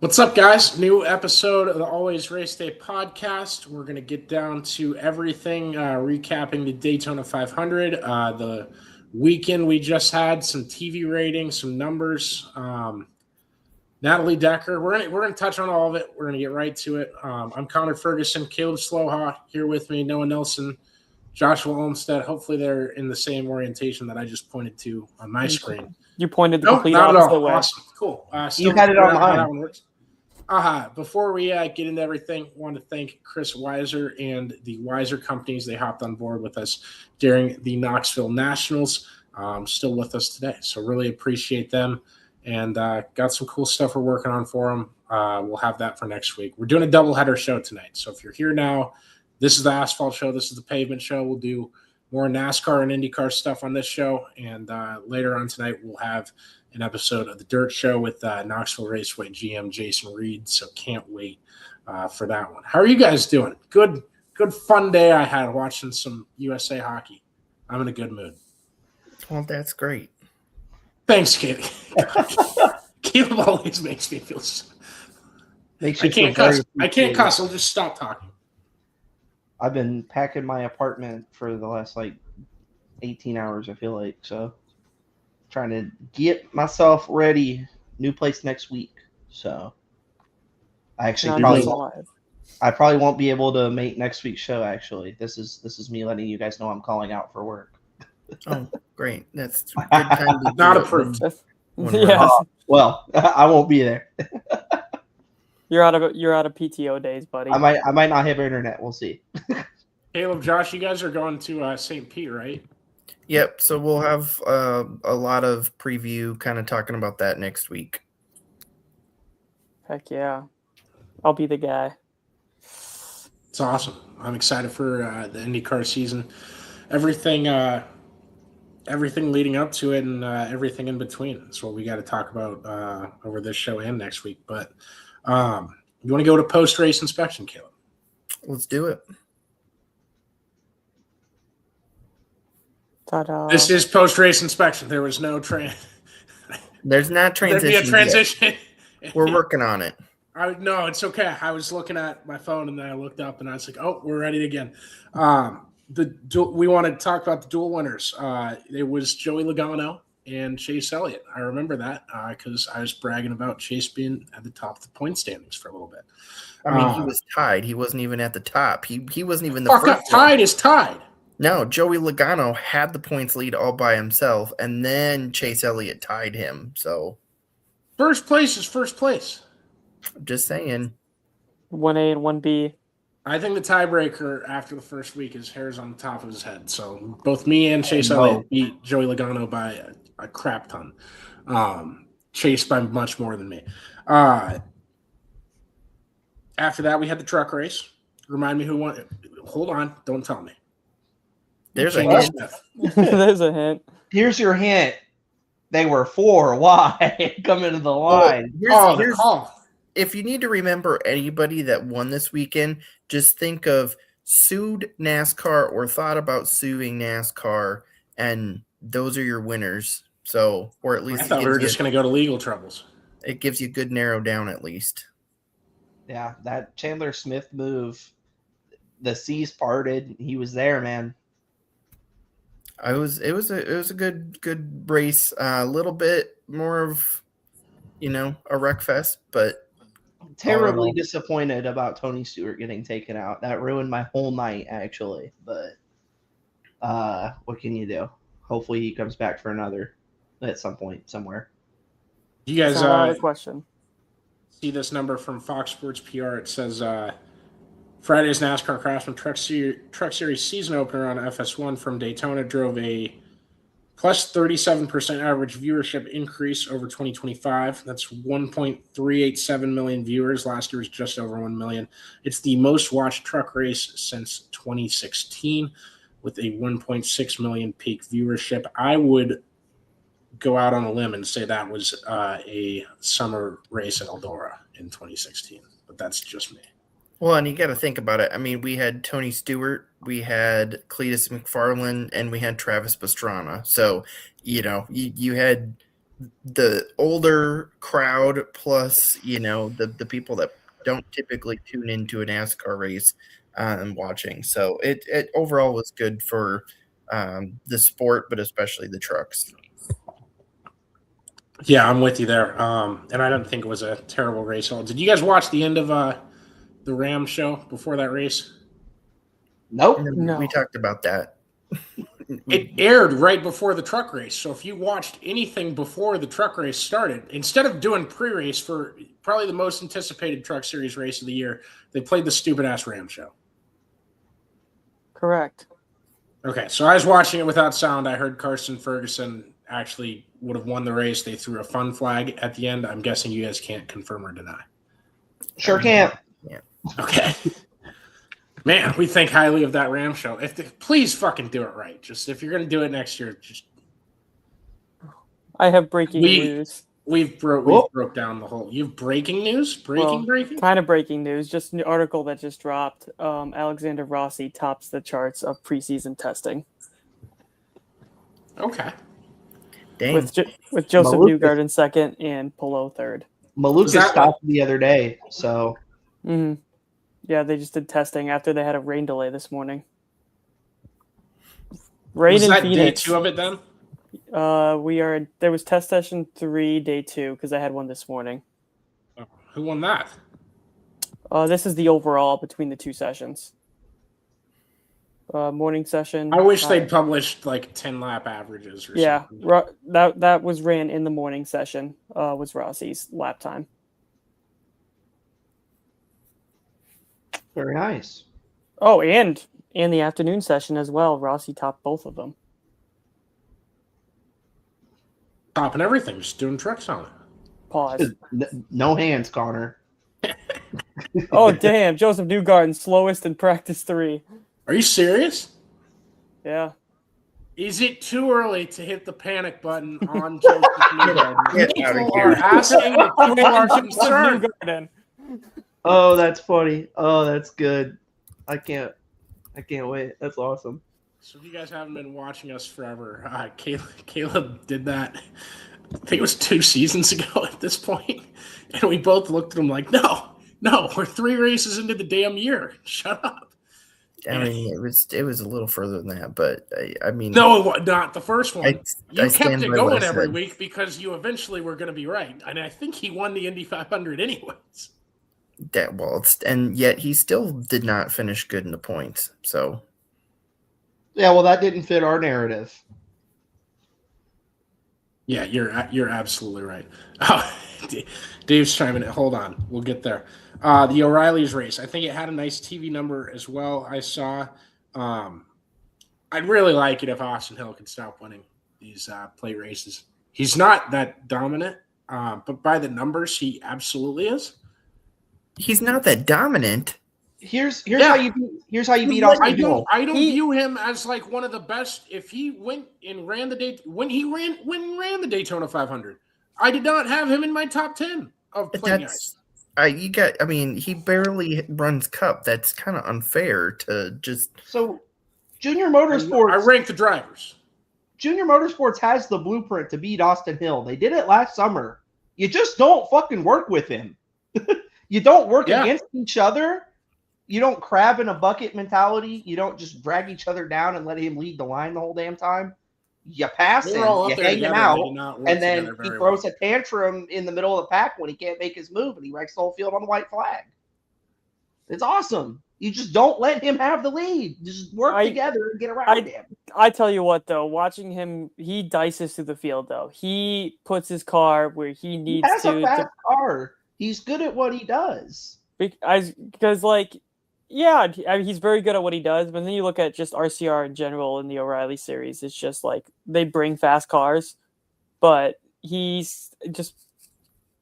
What's up, guys? New episode of the Always Race Day podcast. We're going to get down to everything, recapping the Daytona 500, the weekend we just had, some TV ratings, some numbers. Natalie Decker, we're going to touch on all of it. We're going to get right to it. I'm Connor Ferguson, Caleb Slowha here with me, Noah Nelson, Joshua Olmstead. Hopefully they're in the same orientation that I just pointed to on my screen. You pointed the Nope, complete not at opposite all. way. Awesome. Cool. You had it on how mine. that one works. Before we get into everything, I want to thank Chris Weiser and the Weiser companies. They hopped on board with us during the Knoxville Nationals. Still with us today. So really appreciate them. And got some cool stuff we're working on for them. We'll have that for next week. We're doing a doubleheader show tonight. So if you're here now, this is the Asphalt show. This is the Pavement show. We'll do more NASCAR and IndyCar stuff on this show. And later on tonight, we'll have an episode of the Dirt Show with Knoxville Raceway GM Jason Reed. So can't wait for that one. How are you guys doing? Good fun day I had watching some USA hockey. I'm in a good mood. Well, that's great. Thanks, Caleb. Caleb always makes me feel so. I can't cuss. I'll just stop talking. I've been packing my apartment for the last 18 hours, I feel like. So trying to get myself ready. New place next week. So I actually probably won't be able to make next week's show. Actually, this is me letting you guys know I'm calling out for work. Oh, great! That's a good time to Not approved. Yes. Well, I won't be there. You're out of PTO days, buddy. I might not have internet. We'll see. Caleb, Josh, you guys are going to St. Pete, right? Yep. So we'll have a lot of preview, kind of talking about that next week. Heck yeah. I'll be the guy. It's awesome. I'm excited for the IndyCar season. Everything leading up to it and everything in between. That's what we got to talk about over this show and next week. But you want to go to post-race inspection, Caleb? Let's do it. Ta-da. This is post-race inspection. There was no There's not transition. There'd be a transition. We're working on it. No, it's okay. I was looking at my phone and then I looked up and I was like, "Oh, we're ready again." We want to talk about the dual winners. It was Joey Logano and Chase Elliott. I remember that because I was bragging about Chase being at the top of the point standings for a little bit. I mean, he was tied. He wasn't even at the top. He wasn't even the fuck first up. Tied is tied. No, Joey Logano had the points lead all by himself, and then Chase Elliott tied him. So first place is first place. Just saying. 1A and 1B. I think the tiebreaker after the first week is hairs on the top of his head. So both me and Chase Elliott beat Joey Logano by a crap ton. Chase by much more than me. After that, we had the truck race. Remind me who won. Hold on. Don't tell me. There's a hint. There's a hint. Here's your hint. They were 4 wide coming to the line. Here's if you need to remember anybody that won this weekend, just think of sued NASCAR or thought about suing NASCAR, and those are your winners. So, or at least I thought we were just going to go to legal troubles. It gives you a good narrow down at least. Yeah, that Chandler Smith move, the seas parted. He was there, man. It was a good race. A little bit more of, a wreck fest, but terribly disappointed about Tony Stewart getting taken out. That ruined my whole night, actually. But what can you do? Hopefully he comes back for another at some point somewhere. You guys question. See this number from Fox Sports PR? It says Friday's NASCAR Craftsman Truck Series season opener on FS1 from Daytona drove a plus 37% average viewership increase over 2025. That's 1.387 million viewers. Last year was just over 1 million. It's the most watched truck race since 2016 with a 1.6 million peak viewership. I would go out on a limb and say that was a summer race at Eldora in 2016, but that's just me. Well, and you got to think about it. I mean, we had Tony Stewart, we had Cletus McFarland, and we had Travis Pastrana. So, you had the older crowd plus the people that don't typically tune into a NASCAR race and watching. So it overall was good for the sport, but especially the trucks. Yeah, I'm with you there. And I don't think it was a terrible race. Did you guys watch the end of the Ram show before that race? Nope. No. We talked about that. It aired right before the truck race. So if you watched anything before the truck race started, instead of doing pre-race for probably the most anticipated Truck Series race of the year, they played the stupid-ass Ram show. Correct. Okay, so I was watching it without sound. I heard Carson Ferguson actually would have won the race. They threw a fun flag at the end. I'm guessing you guys can't confirm or deny. Sure can't. Yeah. Okay. Man, we think highly of that Ram show. Please fucking do it right. Just if you're going to do it next year, just I have breaking news. We've broke down the whole. You have breaking news? Breaking? Kind of breaking news. Just an article that just dropped. Alexander Rossi tops the charts of preseason testing. Okay. Dang. With Joseph Newgarden in second and Polo third. Maluka stopped the other day, so. Mm-hmm. Yeah, they just did testing after they had a rain delay this morning. Rain was in that Phoenix. day 2 of it then? There was test session 3, day 2, because I had one this morning. Oh, who won that? This is the overall between the 2 sessions. Morning session. I wish they'd published like 10-lap averages or something. That was ran in the morning session, was Rossi's lap time. Very nice. Oh, and the afternoon session as well. Rossi topped both of them. Topping everything, just doing trucks on it. Pause. No hands, Connor. Oh, damn. Joseph Newgarden, slowest in practice 3. Are you serious? Yeah. Is it too early to hit the panic button on Joseph Newgarden? Get out of People here. are asking, people are concerned. Newgarden. Oh, that's funny. Oh, that's good. I can't wait. That's awesome. So if you guys haven't been watching us forever, Caleb did that, I think it was 2 seasons ago at this point, and we both looked at him like, no, we're 3 races into the damn year. Shut up. I mean, it was a little further than that, but I mean, no, not the first one. I You kept stand it by what going I every said. week because you eventually were going to be right, and I think he won the Indy 500 anyways. And yet he still did not finish good in the points. So Yeah, well, that didn't fit our narrative. Yeah, you're absolutely right. Oh, Dave's chiming in. Hold on, we'll get there. The O'Reilly's race. I think it had a nice TV number as well. I saw. I'd really like it if Austin Hill could stop winning these plate races. He's not that dominant, but by the numbers, he absolutely is. he's not that dominant. Here's how you beat Austin Hill. I don't view him as like one of the best. If he went and ran when he ran the Daytona 500, I did not have him in my top 10 of plate guys. He barely runs Cup. That's kind of unfair to just. So, Junior Motorsports. I rank the drivers. Junior Motorsports has the blueprint to beat Austin Hill. They did it last summer. You just don't fucking work with him. You don't work against each other. You don't crab in a bucket mentality. You don't just drag each other down and let him lead the line the whole damn time. You pass him, you hang him out, and then he throws a tantrum in the middle of the pack when he can't make his move, and he wrecks the whole field on the white flag. It's awesome. You just don't let him have the lead. Just work together and get around him. I tell you what, though, watching him, he dices through the field, though. He puts his car where he needs to. He has a fast car. He's good at what he does. Because he's very good at what he does, but then you look at just RCR in general in the O'Reilly series, it's just like they bring fast cars, but he's just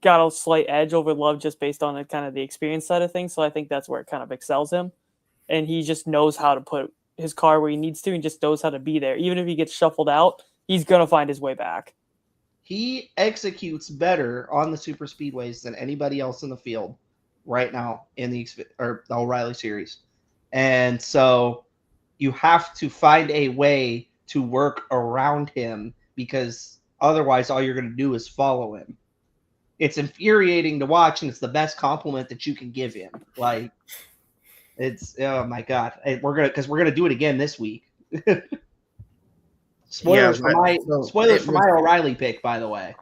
got a slight edge over Love just based on kind of the experience side of things, so I think that's where it kind of excels him, and he just knows how to put his car where he needs to and just knows how to be there. Even if he gets shuffled out, he's going to find his way back. He executes better on the super speedways than anybody else in the field right now in the O'Reilly series. And so you have to find a way to work around him because Otherwise, all you're going to do is follow him. It's infuriating to watch, and it's the best compliment that you can give him. Like, it's oh my god, we're gonna do it again this week. Spoilers for my O'Reilly pick, by the way.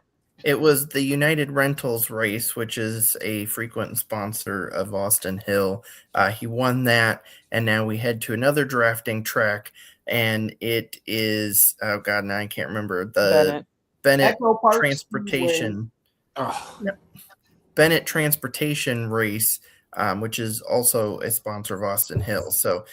It was the United Rentals race, which is a frequent sponsor of Austin Hill. He won that, and now we head to another drafting track, and it is now I can't remember the Bennett Transportation. Bennett Transportation race, which is also a sponsor of Austin Hill. So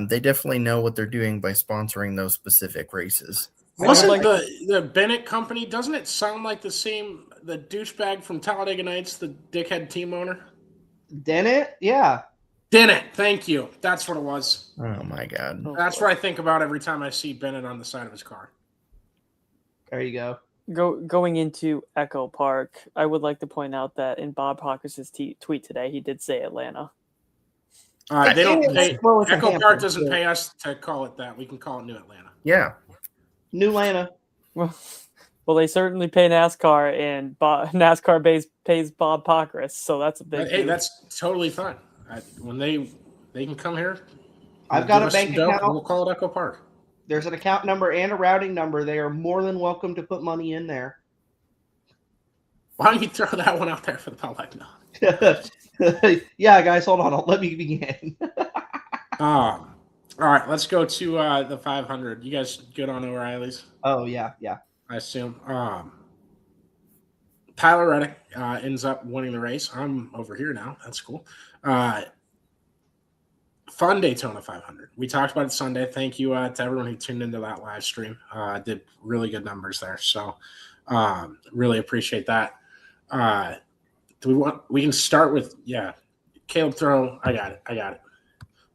they definitely know what they're doing by sponsoring those specific races. Wasn't the Bennett company, doesn't it sound like the douchebag from Talladega Nights, the dickhead team owner? Dennett? Yeah. Dennett, thank you. That's what it was. Oh, my God. That's what I think about every time I see Bennett on the side of his car. There you go. Going into Echo Park, I would like to point out that in Bob Hawkins' tweet today, he did say Atlanta. They don't pay. Echo Park doesn't pay us to call it that. We can call it New Atlanta. Yeah. New Atlanta. Well, they certainly pay NASCAR, and NASCAR pays Bob Pockrass, so that's a big. Hey, that's totally fine. When they can come here, I've got a bank account. We'll call it Echo Park. There's an account number and a routing number. They are more than welcome to put money in there. Why don't you throw that one out there for the public? No. Yeah, guys, hold on. Let me begin. All right, let's go to the 500. You guys good on O'Reilly's? Oh, yeah. I assume. Tyler Reddick ends up winning the race. I'm over here now. That's cool. Fun Daytona 500. We talked about it Sunday. Thank you to everyone who tuned into that live stream. Did really good numbers there. So really appreciate that. We can start with, Caleb Throw. I got it.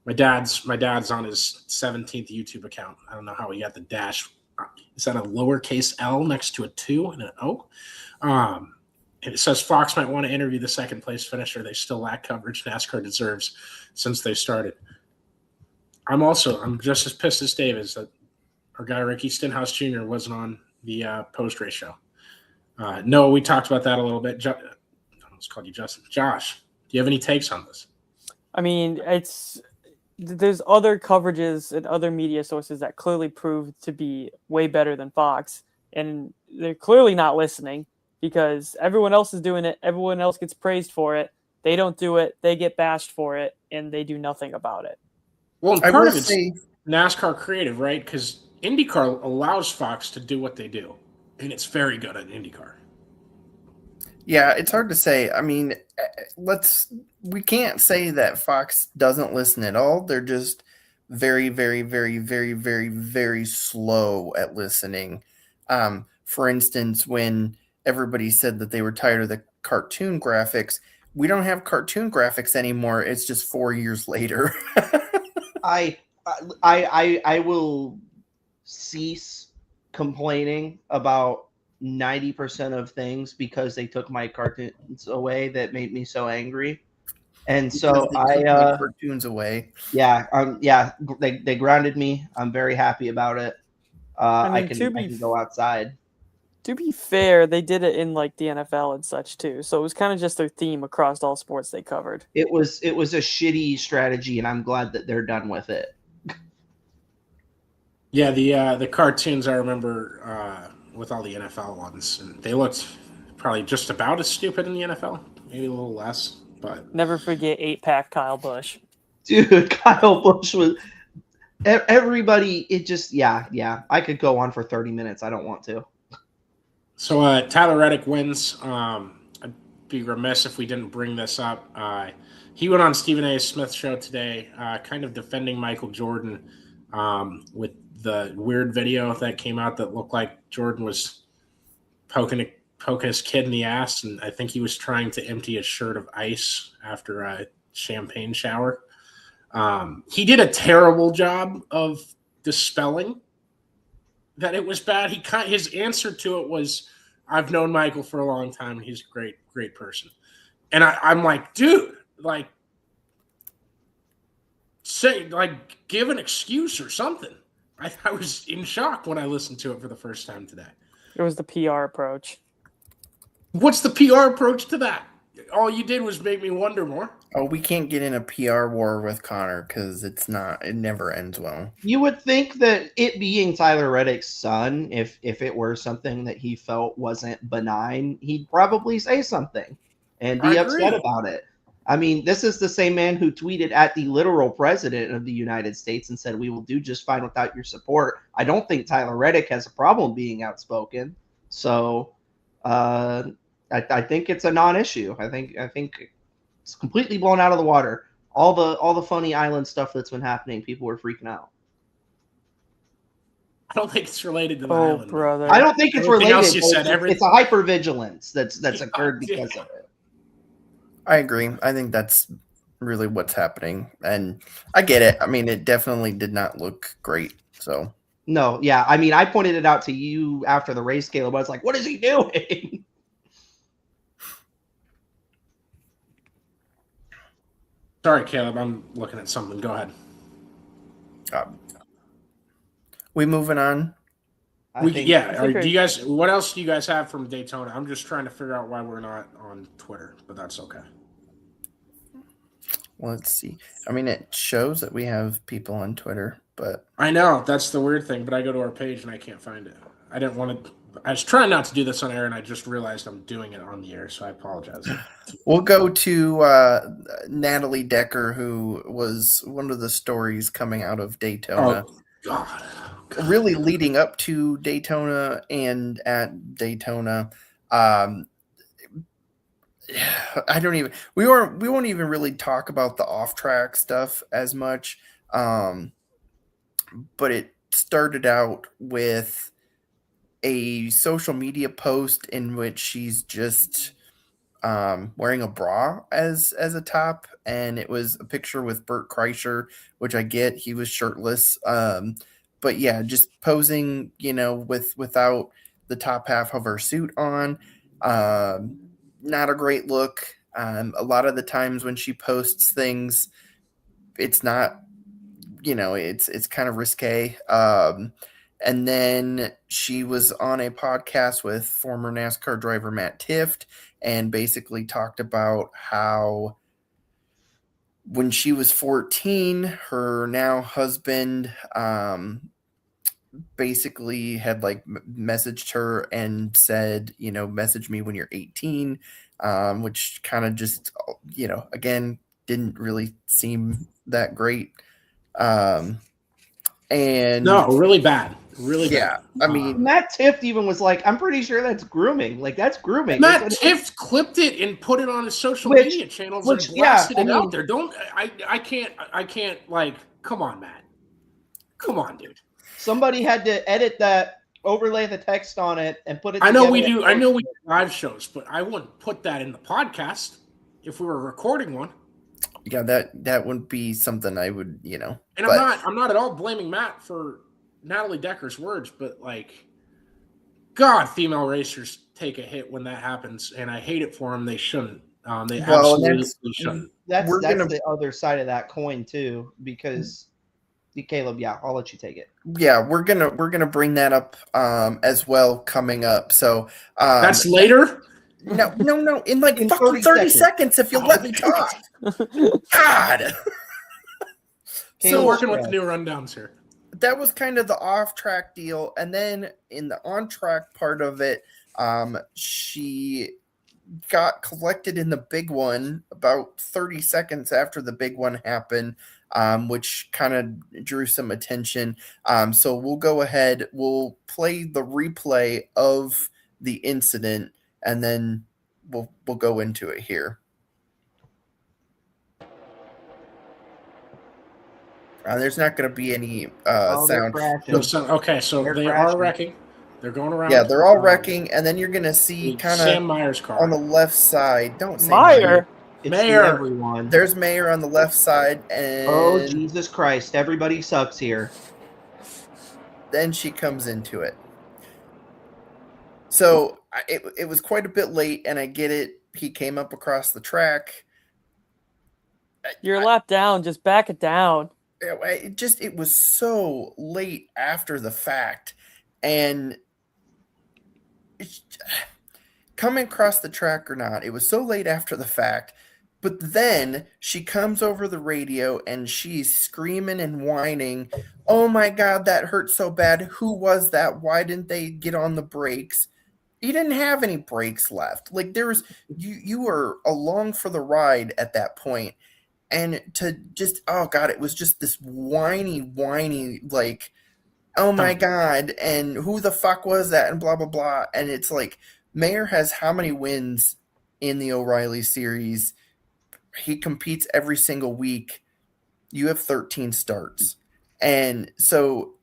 My dad's on his 17th YouTube account. I don't know how he got the dash. Is that a lowercase L next to a 2 and an O? It says Fox might want to interview the second place finisher. They still lack coverage NASCAR deserves since they started. I'm just as pissed as Dave is that our guy Ricky Stenhouse Jr. wasn't on the post-race show. No, we talked about that a little bit. I almost called you Justin. Josh, do you have any takes on this? I mean, there's other coverages and other media sources that clearly prove to be way better than Fox, and they're clearly not listening because everyone else is doing it. Everyone else gets praised for it. They don't do it. They get bashed for it, and they do nothing about it. Well, and part of it's NASCAR creative, right? Because IndyCar allows Fox to do what they do, and it's very good at IndyCar. Yeah, it's hard to say. I mean, we can't say that Fox doesn't listen at all. They're just very, very, very, very, very, very slow at listening. For instance, when everybody said that they were tired of the cartoon graphics, we don't have cartoon graphics anymore. It's just 4 years later. I will cease complaining about 90% of things because they took my cartoons away that made me so angry. And so cartoons away. Yeah. They grounded me. I'm very happy about it. I can go outside. To be fair, they did it in like the NFL and such too. So it was kind of just their theme across all sports they covered. It was a shitty strategy, and I'm glad that they're done with it. Yeah, the cartoons I remember with all the NFL ones, and they looked probably just about as stupid in the NFL, maybe a little less. But never forget 8-pack Kyle Busch. Dude, Kyle Busch was everybody. It just yeah. I could go on for 30 minutes. I don't want to. So Tyler Reddick wins. I'd be remiss if we didn't bring this up. He went on Stephen A. Smith's show today, kind of defending Michael Jordan with the weird video that came out that looked like Jordan was poking his kid in the ass, and I think he was trying to empty a shirt of ice after a champagne shower. He did a terrible job of dispelling that it was bad. His answer to it was, "I've known Michael for a long time, and he's a great person." And I'm like, dude, like, give an excuse or something. I was in shock when I listened to it for the first time today. It was the PR approach. What's the PR approach to that? All you did was make me wonder more. Oh, we can't get in a PR war with Connor because it never ends well. You would think that it being Tyler Reddick's son, if it were something that he felt wasn't benign, he'd probably say something and be upset about it. I mean, this is the same man who tweeted at the literal president of the United States and said, "We will do just fine without your support." I don't think Tyler Reddick has a problem being outspoken. So I think it's a non-issue. I think it's completely blown out of the water. All the funny island stuff that's been happening, people were freaking out. I don't think it's related to the island. Brother. I don't think it's Everything related. else you said, It's a hypervigilance that's occurred because of it. I agree. I think that's really what's happening. And I get it. I mean, it definitely did not look great. So no, yeah. I mean, I pointed it out to you after the race, Caleb. I was like, what is he doing? Sorry, Caleb. I'm looking at something. Go ahead. We moving on? Do you guys? What else do you guys have from Daytona? I'm just trying to figure out why we're not on Twitter, but that's okay. Well, let's see. I mean, it shows that we have people on Twitter, but I know that's the weird thing. But I go to our page and I can't find it. I didn't want to. I was trying not to do this on air, and I just realized I'm doing it on the air, so I apologize. We'll go to Natalie Decker, who was one of the stories coming out of Daytona. Oh, God. Really leading up to Daytona and at Daytona. We won't even really talk about the off-track stuff as much. But it started out with a social media post in which she's just wearing a bra as a top, and it was a picture with Bert Kreischer, which I get, he was shirtless. But yeah, just posing, without the top half of her suit on. Not a great look. A lot of the times when she posts things, it's not, it's kind of risque. And then she was on a podcast with former NASCAR driver Matt Tifft and basically talked about how when she was 14, her now husband basically had messaged her and said, message me when you're 18, which kind of just, again, didn't really seem that great. And no, really bad. Really bad. I mean, Matt Tifft even was like, I'm pretty sure that's grooming. That's grooming. Matt Tifft clipped it and put it on his social media channels and blasted it out there. I can't come on, Matt. Come on, dude. Somebody had to edit that, overlay the text on it, and put it. I know we do live shows, but I wouldn't put that in the podcast if we were recording one. Yeah, that wouldn't be something I would, And I'm not at all blaming Matt for Natalie Decker's words, but God, female racers take a hit when that happens, and I hate it for them. They shouldn't. They absolutely shouldn't. That's the other side of that coin too, because Caleb, I'll let you take it. Yeah, we're gonna bring that up as well coming up. So that's later. No. In 30 seconds if you'll let me talk. God. So working with the new rundowns here. That was kind of the off-track deal, and then in the on-track part of it, she got collected in the big one about 30 seconds after the big one happened, which kind of drew some attention. So we'll go ahead, we'll play the replay of the incident, and then we'll go into it here. There's not going to be any sound. Okay, so they are wrecking. They're going around. Yeah, they're all wrecking, and then you're going to see kind of Sam Meyer's car on the left side. Don't say Meyer. Mayor. Everyone. There's Meyer on the left side, and oh Jesus Christ! Everybody sucks here. Then she comes into it. So it was quite a bit late, and I get it. He came up across the track. You're a lap down. Just back it down. It was so late after the fact, and coming across the track or not, it was so late after the fact. But then she comes over the radio and she's screaming and whining, "Oh my God, that hurt so bad. Who was that? Why didn't they get on the brakes?" He didn't have any brakes left. Like there was, you were along for the ride at that point. And to just, oh God, it was just this whiny, like, oh my God, and who the fuck was that? And blah, blah, blah. And it's like, Mayer has how many wins in the O'Reilly series? He competes every single week. You have 13 starts. And so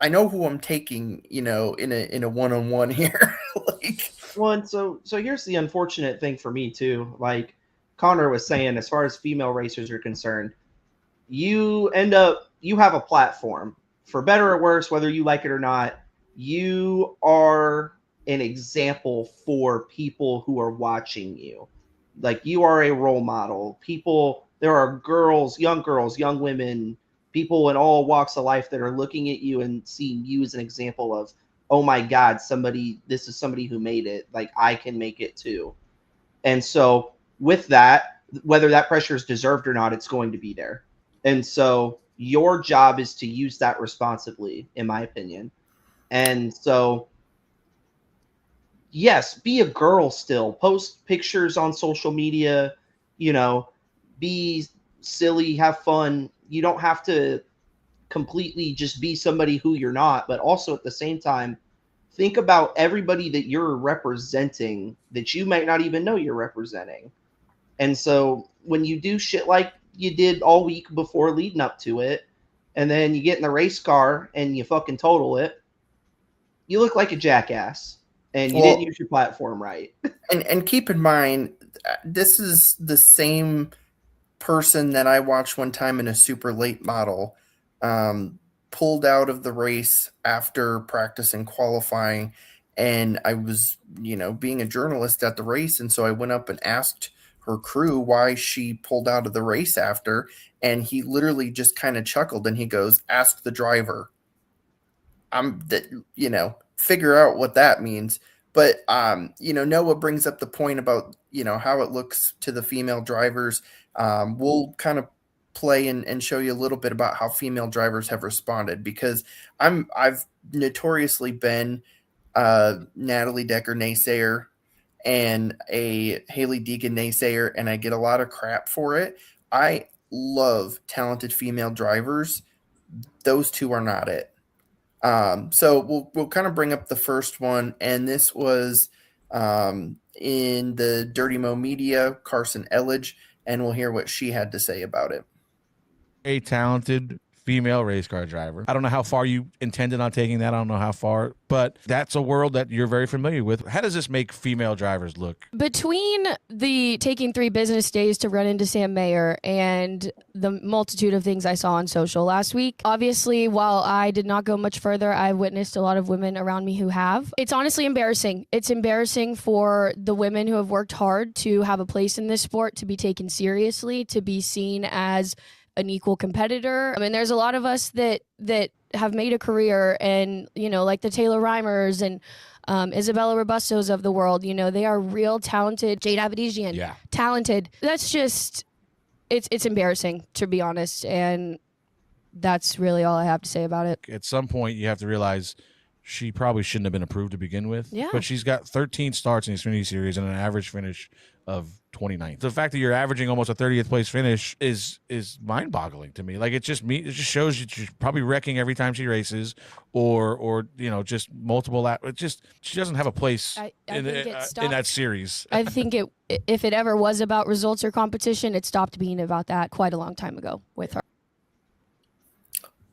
I know who I'm taking, in a one-on-one here. Like, well, and so here's the unfortunate thing for me too. Like Connor was saying, as far as female racers are concerned, you have a platform, for better or worse, whether you like it or not. You are an example for people who are watching you. Like you are a role model. There are young women, people in all walks of life that are looking at you and seeing you as an example of, oh my God, this is somebody who made it. Like I can make it too. And so with that, whether that pressure is deserved or not, it's going to be there. And so your job is to use that responsibly, in my opinion. And so, yes, be a girl still. Post pictures on social media, be silly, have fun. You don't have to completely just be somebody who you're not, but also at the same time, think about everybody that you're representing that you might not even know you're representing. And so when you do shit like you did all week before leading up to it, and then you get in the race car and you fucking total it, you look like a jackass and you didn't use your platform right. And keep in mind, this is the same person that I watched one time in a super late model, pulled out of the race after practice and qualifying. And I was, being a journalist at the race. And so I went up and asked her crew why she pulled out of the race after. And he literally just kind of chuckled and he goes, "Ask the driver." Figure out what that means. But, Noah brings up the point about, how it looks to the female drivers. We'll kind of play and show you a little bit about how female drivers have responded, because I've notoriously been a Natalie Decker naysayer and a Haley Deegan naysayer, and I get a lot of crap for it. I love talented female drivers. Those two are not it. So we'll kind of bring up the first one, and this was in the Dirty Mo Media, Carson Elledge, and we'll hear what she had to say about it. A talented female race car driver. I don't know how far you intended on taking that. I don't know how far, but that's a world that you're very familiar with. How does this make female drivers look? Between the taking 3 business days to run into Sam Mayer and the multitude of things I saw on social last week, obviously, while I did not go much further, I've witnessed a lot of women around me who have. It's honestly embarrassing. It's embarrassing for the women who have worked hard to have a place in this sport, to be taken seriously, to be seen as an equal competitor. I mean, there's a lot of us that have made a career, and, like the Taylor Reimers and Isabella Robustos of the world, they are real talented. Jade Abedisian, talented. That's just, it's embarrassing, to be honest. And that's really all I have to say about it. At some point, you have to realize she probably shouldn't have been approved to begin with. Yeah. But she's got 13 starts in the Xfinity Series and an average finish of 29th. The fact that you're averaging almost a 30th place finish is mind-boggling to me. Like, it just shows you she's probably wrecking every time she races, or just multiple she doesn't have a place in that series. I think if it ever was about results or competition, it stopped being about that quite a long time ago with her.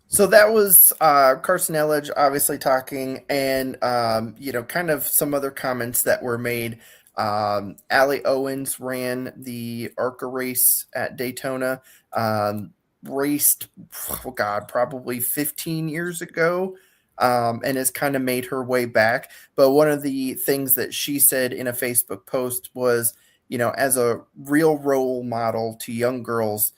So that was Carson Elledge obviously talking, and kind of some other comments that were made. Allie Owens ran the ARCA race at Daytona, raced, probably 15 years ago, and has kind of made her way back. But one of the things that she said in a Facebook post was, as a real role model to young girls,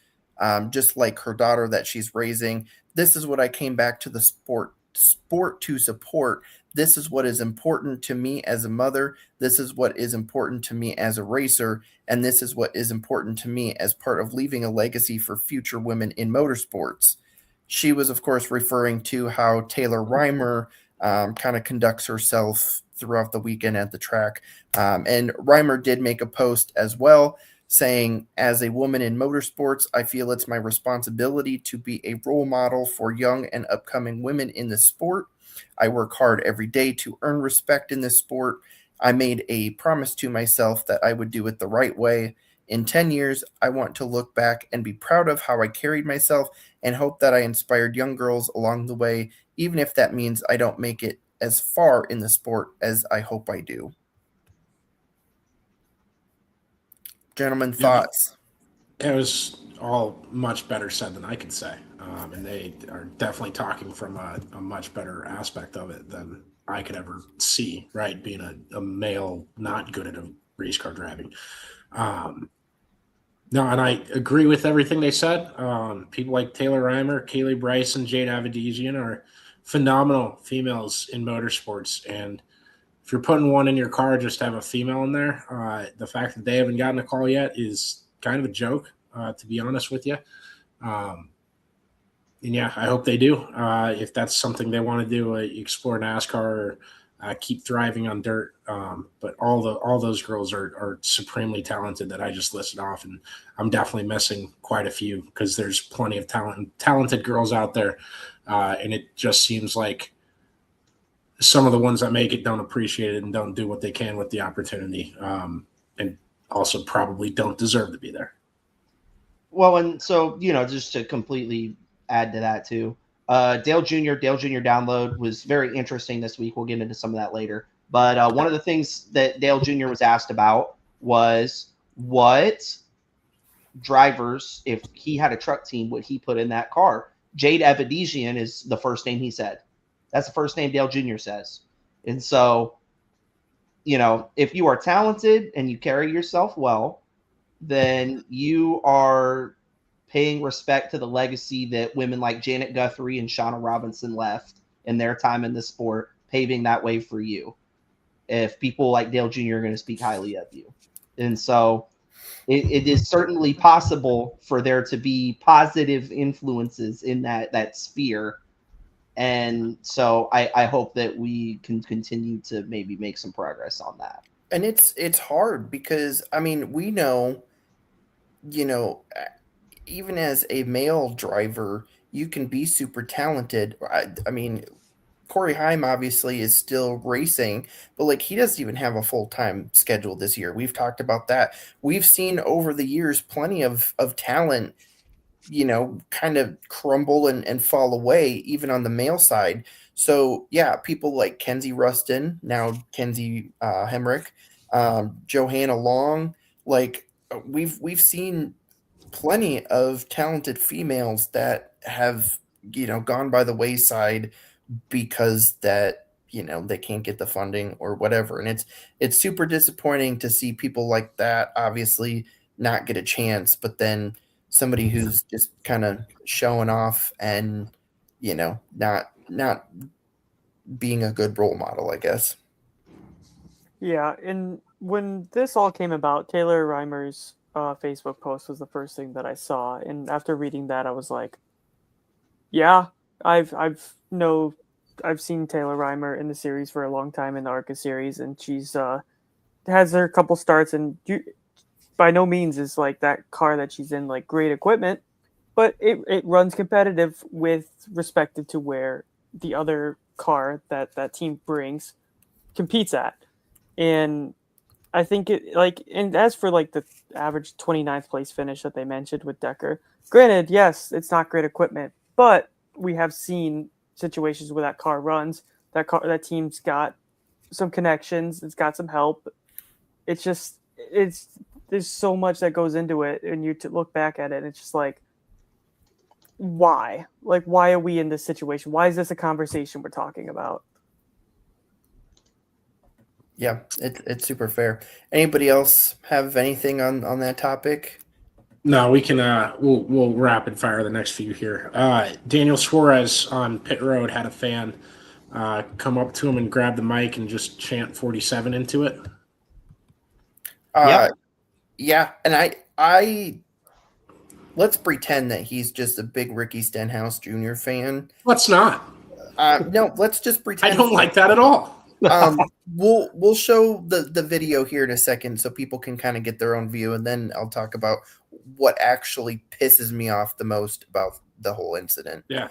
just like her daughter that she's raising, this is what I came back to the sport sport to support. This is what is important to me as a mother. This is what is important to me as a racer. And this is what is important to me as part of leaving a legacy for future women in motorsports. She was, of course, referring to how Taylor Reimer kind of conducts herself throughout the weekend at the track. And Reimer did make a post as well saying, as a woman in motorsports, I feel it's my responsibility to be a role model for young and upcoming women in the sport. I work hard every day to earn respect in this sport. I made a promise to myself that I would do it the right way. In 10 years, I want to look back and be proud of how I carried myself and hope that I inspired young girls along the way, even if that means I don't make it as far in the sport as I hope I do. Gentlemen, thoughts? It was all much better said than I could say. And they are definitely talking from a much better aspect of it than I could ever see, right? Being a male not good at a race car driving. No, and I agree with everything they said. People like Taylor Reimer, Kaylee Bryson, Jade Avedizian are phenomenal females in motorsports. And if you're putting one in your car just to have a female in there, the fact that they haven't gotten a call yet is kind of a joke, to be honest with you. And yeah, I hope they do. If that's something they want to do, explore NASCAR or keep thriving on dirt. But all those girls are supremely talented that I just listed off, and I'm definitely missing quite a few because there's plenty of talented girls out there, and it just seems like some of the ones that make it don't appreciate it and don't do what they can with the opportunity, and also probably don't deserve to be there. Well, and so, just to completely add to that too, Dale Jr. download was very interesting this week. We'll get into some of that later. But one of the things that Dale Jr. was asked about was what drivers, if he had a truck team, would he put in that car? Jade Avedizian is the first name he said. That's the first name Dale Jr. says. And so, if you are talented and you carry yourself well, then you are paying respect to the legacy that women like Janet Guthrie and Shauna Robinson left in their time in the sport, paving that way for you. If people like Dale Jr. are going to speak highly of you. And so it is certainly possible for there to be positive influences in that sphere. And so I hope that we can continue to maybe make some progress on that. And it's hard because, we know, even as a male driver, you can be super talented. Corey Heim obviously is still racing, but he doesn't even have a full-time schedule this year. We've talked about that. We've seen over the years plenty of talent, kind of crumble and fall away, even on the male side. So yeah, people like Kenzie Rustin, now Kenzie Hemrick, Johanna Long, we've seen plenty of talented females that have, gone by the wayside because that, they can't get the funding or whatever. And it's super disappointing to see people like that obviously not get a chance, but then somebody who's just kind of showing off and, not being a good role model, I guess. Yeah, and when this all came about, Taylor Reimer's Facebook post was the first thing that I saw, and after reading that, I was like, "Yeah, I've seen Taylor Reimer in the series for a long time in the ARCA series, and she's has her couple starts, and by no means is that car that she's in great equipment, but it runs competitive with respect to where the other car that team brings competes at." And I think and as for the average 29th place finish that they mentioned with Decker, granted, yes, it's not great equipment, but we have seen situations where that car runs, that team's got some connections, it's got some help. There's so much that goes into it, and you to look back at it, and it's just why? Why are we in this situation? Why is this a conversation we're talking about? Yeah, it's super fair. Anybody else have anything on that topic? No, we can. We'll rapid fire the next few here. Daniel Suarez on pit road had a fan come up to him and grab the mic and just chant 47 into it. Yeah, and I let's pretend that he's just a big Ricky Stenhouse Jr. fan. Let's not. No, let's just pretend. I don't like that at all. We'll show the video here in a second so people can kind of get their own view, and then I'll talk about what actually pisses me off the most about the whole incident. Yeah.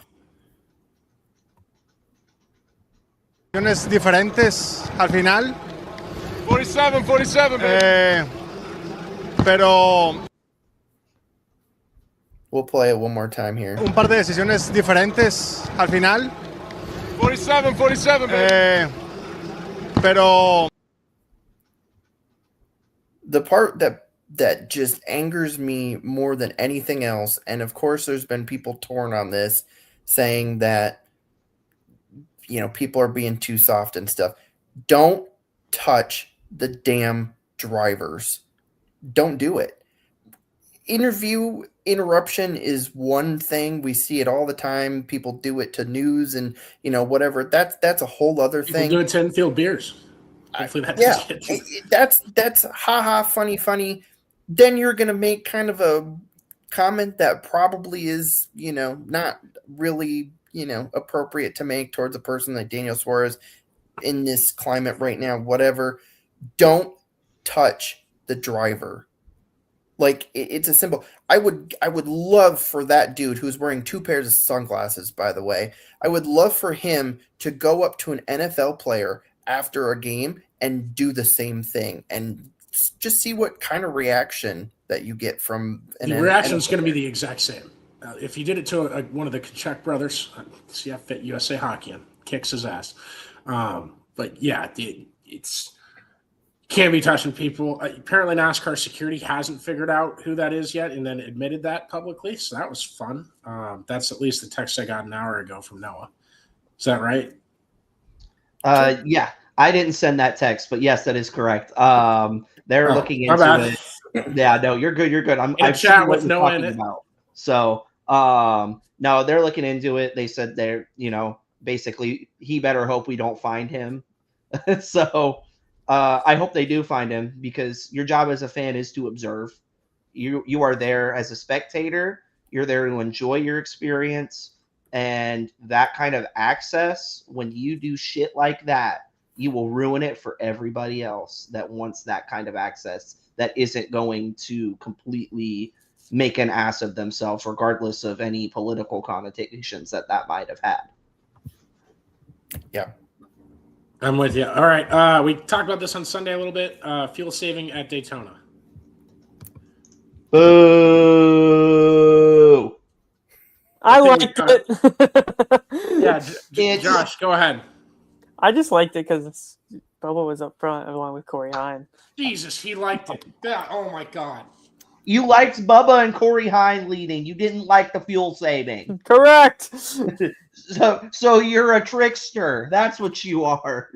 Diferentes al final. 47, pero We'll play it one more time here. un par de decisiones diferentes al final. 47, Pero The part that just angers me more than anything else, and of course there's been people torn on this, saying that people are being too soft and stuff. Don't touch the damn drivers. Don't do it. Interview interruption is one thing. We see it all the time. People do it to news and whatever. That's a whole other thing. People do it to infield beers. Hopefully that Yeah, doesn't get you. that's haha funny. Then you're gonna make kind of a comment that probably is not really appropriate to make towards a person like Daniel Suarez in this climate right now. Whatever. Don't touch the driver. Like it's a simple. I would love for that dude who's wearing 2 pairs of sunglasses, by the way. I would love for him to go up to an NFL player after a game and do the same thing and just see what kind of reaction that you get from an The reaction is going to be the exact same. If you did it to one of the Kachuk brothers, see how fit USA Hockey in, kicks his ass. But yeah, it's can't be touching people. Apparently, NASCAR security hasn't figured out who that is yet, and then admitted that publicly. So that was fun. That's at least the text I got an hour ago from Noah. Is that right? Yeah, I didn't send that text, but yes, that is correct. They're looking into bad. it. Yeah, no, you're good. You're good. I've chat with Noah in it. About. So, no, they're looking into it. They said they're, basically, he better hope we don't find him. So, I hope they do find him, because your job as a fan is to observe. You are there as a spectator. You're there to enjoy your experience. And that kind of access, when you do shit like that, you will ruin it for everybody else that wants that kind of access, that isn't going to completely make an ass of themselves, regardless of any political connotations that might have had. Yeah. I'm with you. All right. We talked about this on Sunday a little bit. Fuel saving at Daytona. Boo! I liked it. Yeah, Josh, go ahead. I just liked it because Bubba was up front along with Corey Heim. Jesus, he liked it. Yeah, oh my God. You liked Bubba and Corey Heim leading. You didn't like the fuel saving. Correct. So you're a trickster. That's what you are.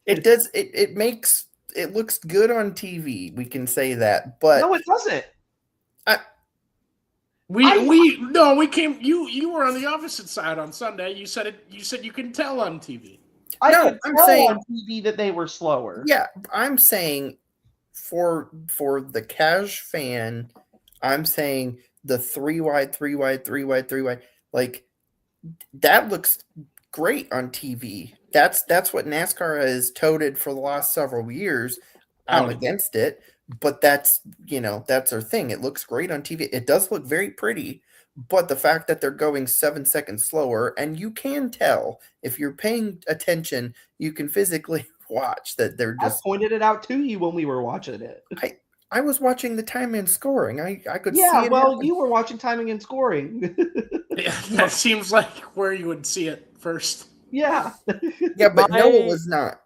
It does. It makes it looks good on TV. We can say that, but No, it doesn't. We came. You were on the opposite side on Sunday. You said it. You said you can tell on TV. I No, could I'm tell saying- on TV that they were slower. yeah, I'm saying for the cash fan, I'm saying the 3 wide, like that looks great on TV. That's what NASCAR has toted for the last several years. I'm against it, but that's their thing. It looks great on TV. It does look very pretty, but the fact that they're going 7 seconds slower, and you can tell if you're paying attention, you can physically watch that they're I just. pointed it out to you when we were watching it. I was watching the time and scoring. I could see Yeah, it. well, you were watching timing and scoring. Yeah, that seems like where you would see it first. Yeah. Yeah, but Noah was not.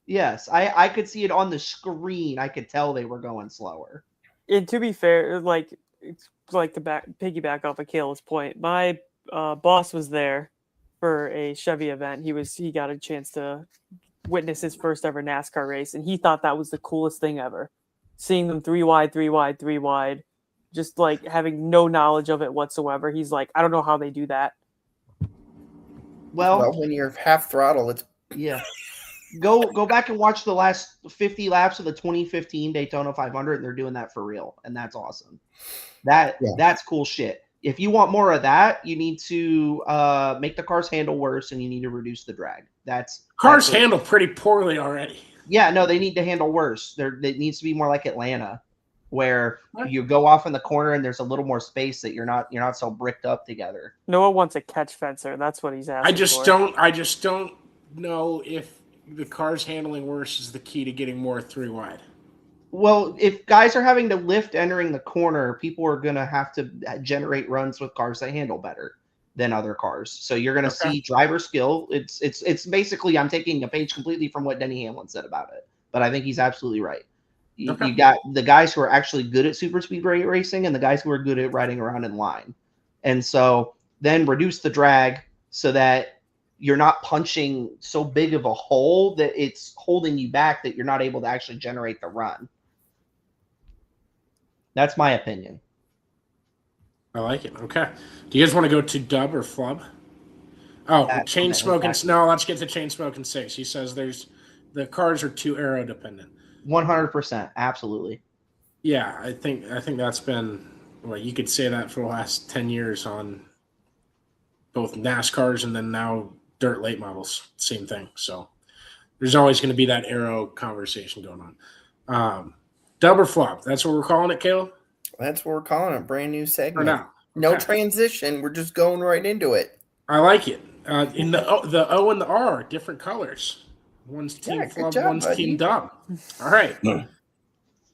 Yes, I could see it on the screen. I could tell they were going slower. And to be fair, it's like to piggyback off of Kayla's point, my boss was there for a Chevy event. He got a chance to witness his first ever NASCAR race, and he thought that was the coolest thing ever. Seeing them 3 wide, just like having no knowledge of it whatsoever. He's like, I don't know how they do that. Well, when you're half throttle, it's yeah. Go back and watch the last 50 laps of the 2015 Daytona 500, and they're doing that for real, and that's awesome. That's cool shit. If you want more of that, you need to make the cars handle worse, and you need to reduce the drag. Cars handle pretty poorly already. Yeah, no, they need to handle worse. It needs to be more like Atlanta, where you go off in the corner and there's a little more space that you're not so bricked up together. Noah wants a catch fencer. That's what he's asking. I just don't know if the cars handling worse is the key to getting more 3-wide. Well, if guys are having to lift entering the corner, people are going to have to generate runs with cars that handle better than other cars. So you're going to see driver skill. It's basically, I'm taking a page completely from what Denny Hamlin said about it, but I think he's absolutely right. You got the guys who are actually good at super speed racing and the guys who are good at riding around in line. And so then reduce the drag so that you're not punching so big of a hole that it's holding you back, that you're not able to actually generate the run. That's my opinion. I like it. Okay. Do you guys want to go to Dub or Flub? Oh, chain smoking. No, let's get to chain smoking 6. He says the cars are too aero dependent. 100%. Absolutely. Yeah, I think that's been, well, you could say that for the last 10 years on both NASCARs and then now dirt late models. Same thing. So there's always going to be that aero conversation going on. Dub or Flub? That's what we're calling it, Caleb? That's what we're calling it. Brand new segment. For now. No transition. We're just going right into it. I like it. In the O and the R are different colors. One's Team Flub, one's buddy. Team Dub. All right.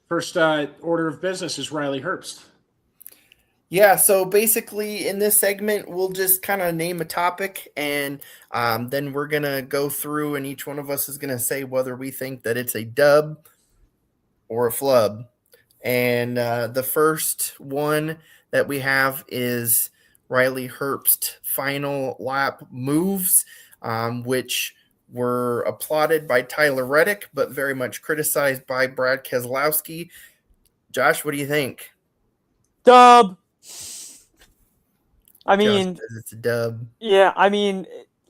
First order of business is Riley Herbst. Yeah, so basically in this segment, we'll just kind of name a topic, and then we're going to go through, and each one of us is going to say whether we think that it's a dub or a flub. And the first one that we have is Riley Herbst final lap moves, which were applauded by Tyler Reddick, but very much criticized by Brad Keselowski. Josh, what do you think? Dub. I mean, it's a dub. Yeah, I mean,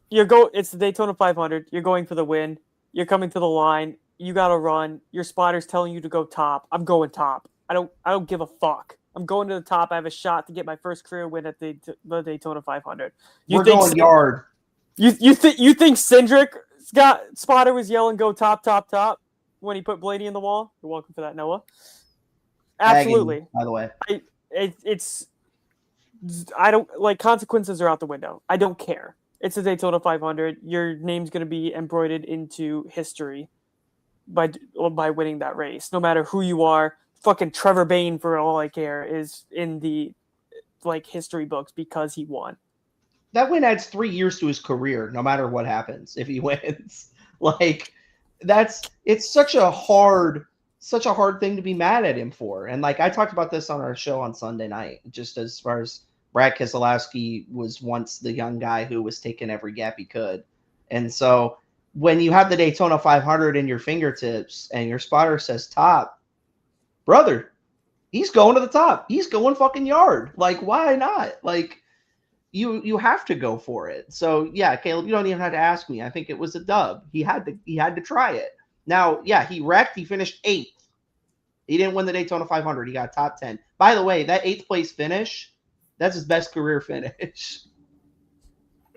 it's the Daytona 500. You're going for the win. You're coming to the line. You got to run. Your spotter's telling you to go top. I'm going top. I don't give a fuck. I'm going to the top. I have a shot to get my first career win at the Daytona 500. We're going yard. You think Cindric spotter was yelling "Go top, top, top" when he put Blaney in the wall? You're welcome for that, Noah. Absolutely. By the way, I don't like, consequences are out the window. I don't care. It's a Daytona 500. Your name's going to be embroidered into history by winning that race. No matter who you are, fucking Trevor Bayne, for all I care, is in the history books because he won. That win adds 3 years to his career, no matter what happens if he wins. It's such a hard thing to be mad at him for. And I talked about this on our show on Sunday night, just as far as Brad Keselowski was once the young guy who was taking every gap he could. And so when you have the Daytona 500 in your fingertips and your spotter says top, brother, he's going to the top. He's going fucking yard. Why not? You have to go for it. So yeah, Caleb, you don't even have to ask me. I think it was a dub. He had to try it. Now, yeah, he wrecked. He finished 8th. He didn't win the Daytona 500. He got top 10. By the way, that 8th place finish, that's his best career finish.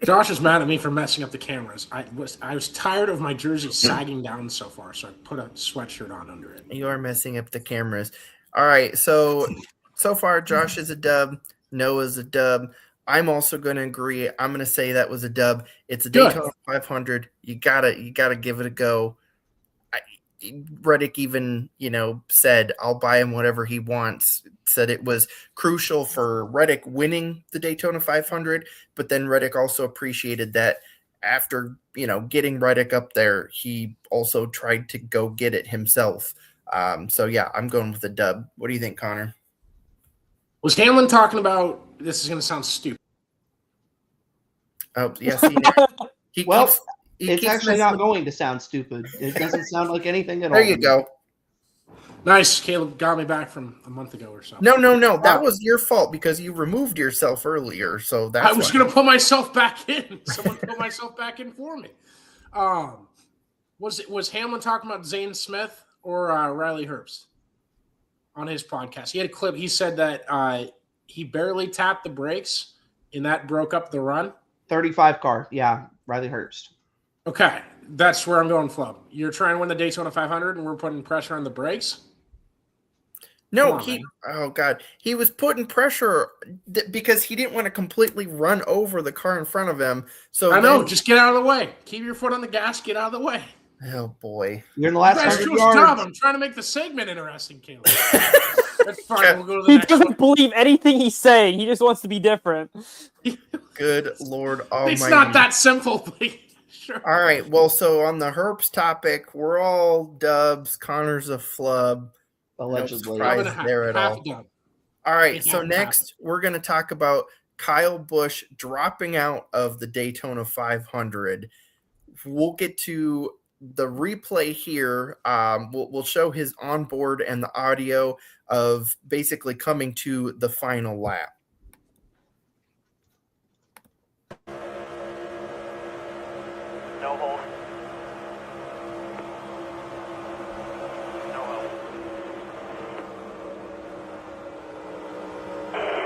Josh is mad at me for messing up the cameras. I was tired of my jersey sagging down so far, so I put a sweatshirt on under it. You are messing up the cameras. All right, so far Josh is a dub. Noah's a dub. I'm also going to agree. I'm going to say that was a dub. It's a Daytona 500. You gotta give it a go. Reddick even, said, I'll buy him whatever he wants. Said it was crucial for Reddick winning the Daytona 500, but then Reddick also appreciated that after, getting Reddick up there, he also tried to go get it himself. So yeah, I'm going with a dub. What do you think, Connor? Was Hamlin talking about, this is going to sound stupid. Oh, yes. It's actually not going to sound stupid. It doesn't sound like anything at all. There you go. Nice. Caleb got me back from a month ago or so. No. That was your fault because you removed yourself earlier. So that's I was going to put myself back in. Someone put myself back in for me. Was Hamlin talking about Zane Smith or Riley Herbst on his podcast? He had a clip. He said that he barely tapped the brakes, and that broke up the run. 35 car. Yeah, Riley Herbst. Okay, that's where I'm going, Flub. You're trying to win the Daytona 500, and we're putting pressure on the brakes? No, on, oh God, he was putting pressure because he didn't want to completely run over the car in front of him. So I know, just get out of the way. Keep your foot on the gas, get out of the way. Oh boy, you're in the last 100 yards. Job. I'm trying to make the segment interesting, Caleb. That's fine. We'll go to the He next doesn't one. believe anything he's saying. He just wants to be different. Good Lord Almighty. It's not that simple, but sure. All right, well, so on the Herbst topic, we're all dubs. Connor's a flub. Allegedly. No surprise there at all. All right, so next we're going to talk about Kyle Busch dropping out of the Daytona 500. We'll get to the replay here. We'll show his onboard and the audio of basically coming to the final lap. No hold. No hold.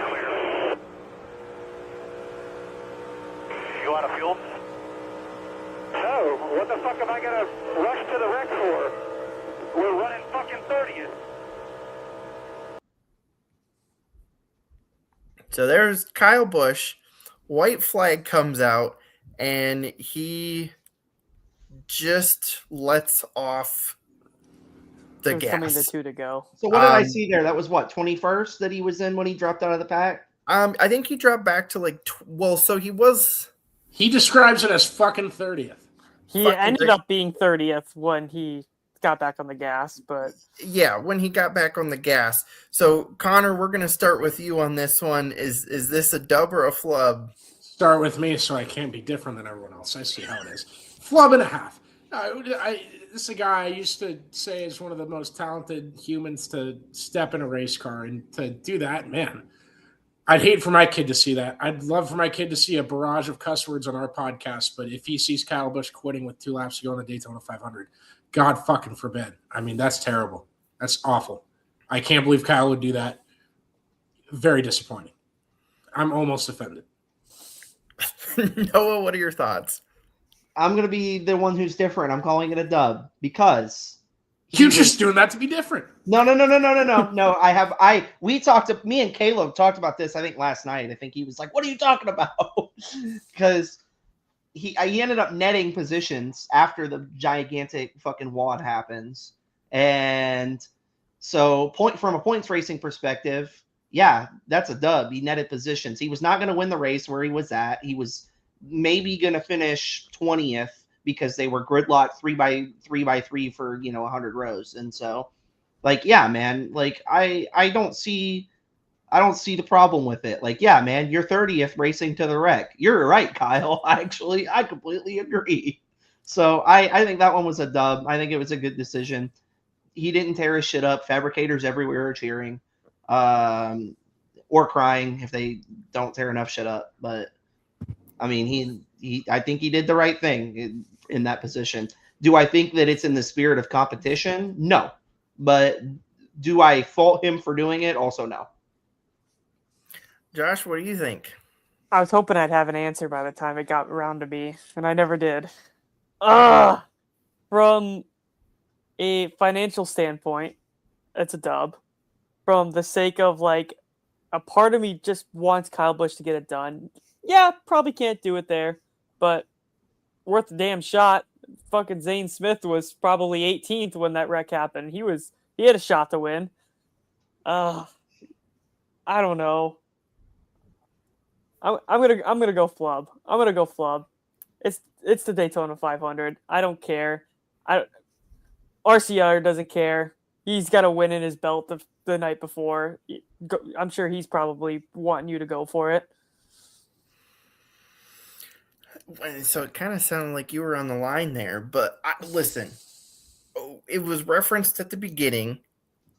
Clear. You out of fuel? No. What the fuck am I gonna rush to the wreck for? We're running fucking 30th. So there's Kyle Busch. White flag comes out, and he just lets off the There's something gas. to two to go. So what did I see there? That was what, 21st that he was in when he dropped out of the pack? I think he dropped back to like so he was. He describes it as fucking 30th. He ended up being 30th when he got back on the gas, but yeah, when he got back on the gas. So Connor, we're gonna start with you on this one. Is this a dub or a flub? Start with me, so I can't be different than everyone else. I see how it is. Flub and a half. This is a guy I used to say is one of the most talented humans to step in a race car, and to do that, man, I'd hate for my kid to see that. I'd love for my kid to see a barrage of cuss words on our podcast, but if he sees Kyle Busch quitting with 2 laps to go in the Daytona 500, God fucking forbid. I mean, that's terrible. That's awful. I can't believe Kyle would do that. Very disappointing. I'm almost offended. Noah, what are your thoughts? I'm going to be the one who's different. I'm calling it a dub because you're just doing that to be different. No. Me and Caleb talked about this, I think last night. I think he was like, what are you talking about? Because he ended up netting positions after the gigantic fucking wad happens. And so from a points racing perspective, yeah, that's a dub. He netted positions. He was not going to win the race where he was at. He was maybe going to finish 20th because they were gridlocked 3x3 for 100 rows. And so, like, yeah, man, like I don't see the problem with it. Like, yeah, man, you're 30th racing to the wreck. You're right, Kyle. I completely agree. So I think that one was a dub. I think it was a good decision. He didn't tear his shit up. Fabricators everywhere are cheering. Or crying if they don't tear enough shit up. But I mean, I think he did the right thing in that position. Do I think that it's in the spirit of competition? No. But do I fault him for doing it? Also, no. Josh, what do you think? I was hoping I'd have an answer by the time it got around to me, and I never did. From a financial standpoint, it's a dub. From the sake of, like, a part of me just wants Kyle Busch to get it done. Yeah, probably can't do it there, but worth the damn shot. Fucking Zane Smith was probably 18th when that wreck happened. He had a shot to win. I don't know. I'm gonna go flub. I'm gonna go flub. It's the Daytona 500. I don't care. RCR doesn't care. He's got a win in his belt the night before. I'm sure he's probably wanting you to go for it. So it kind of sounded like you were on the line there, but listen, it was referenced at the beginning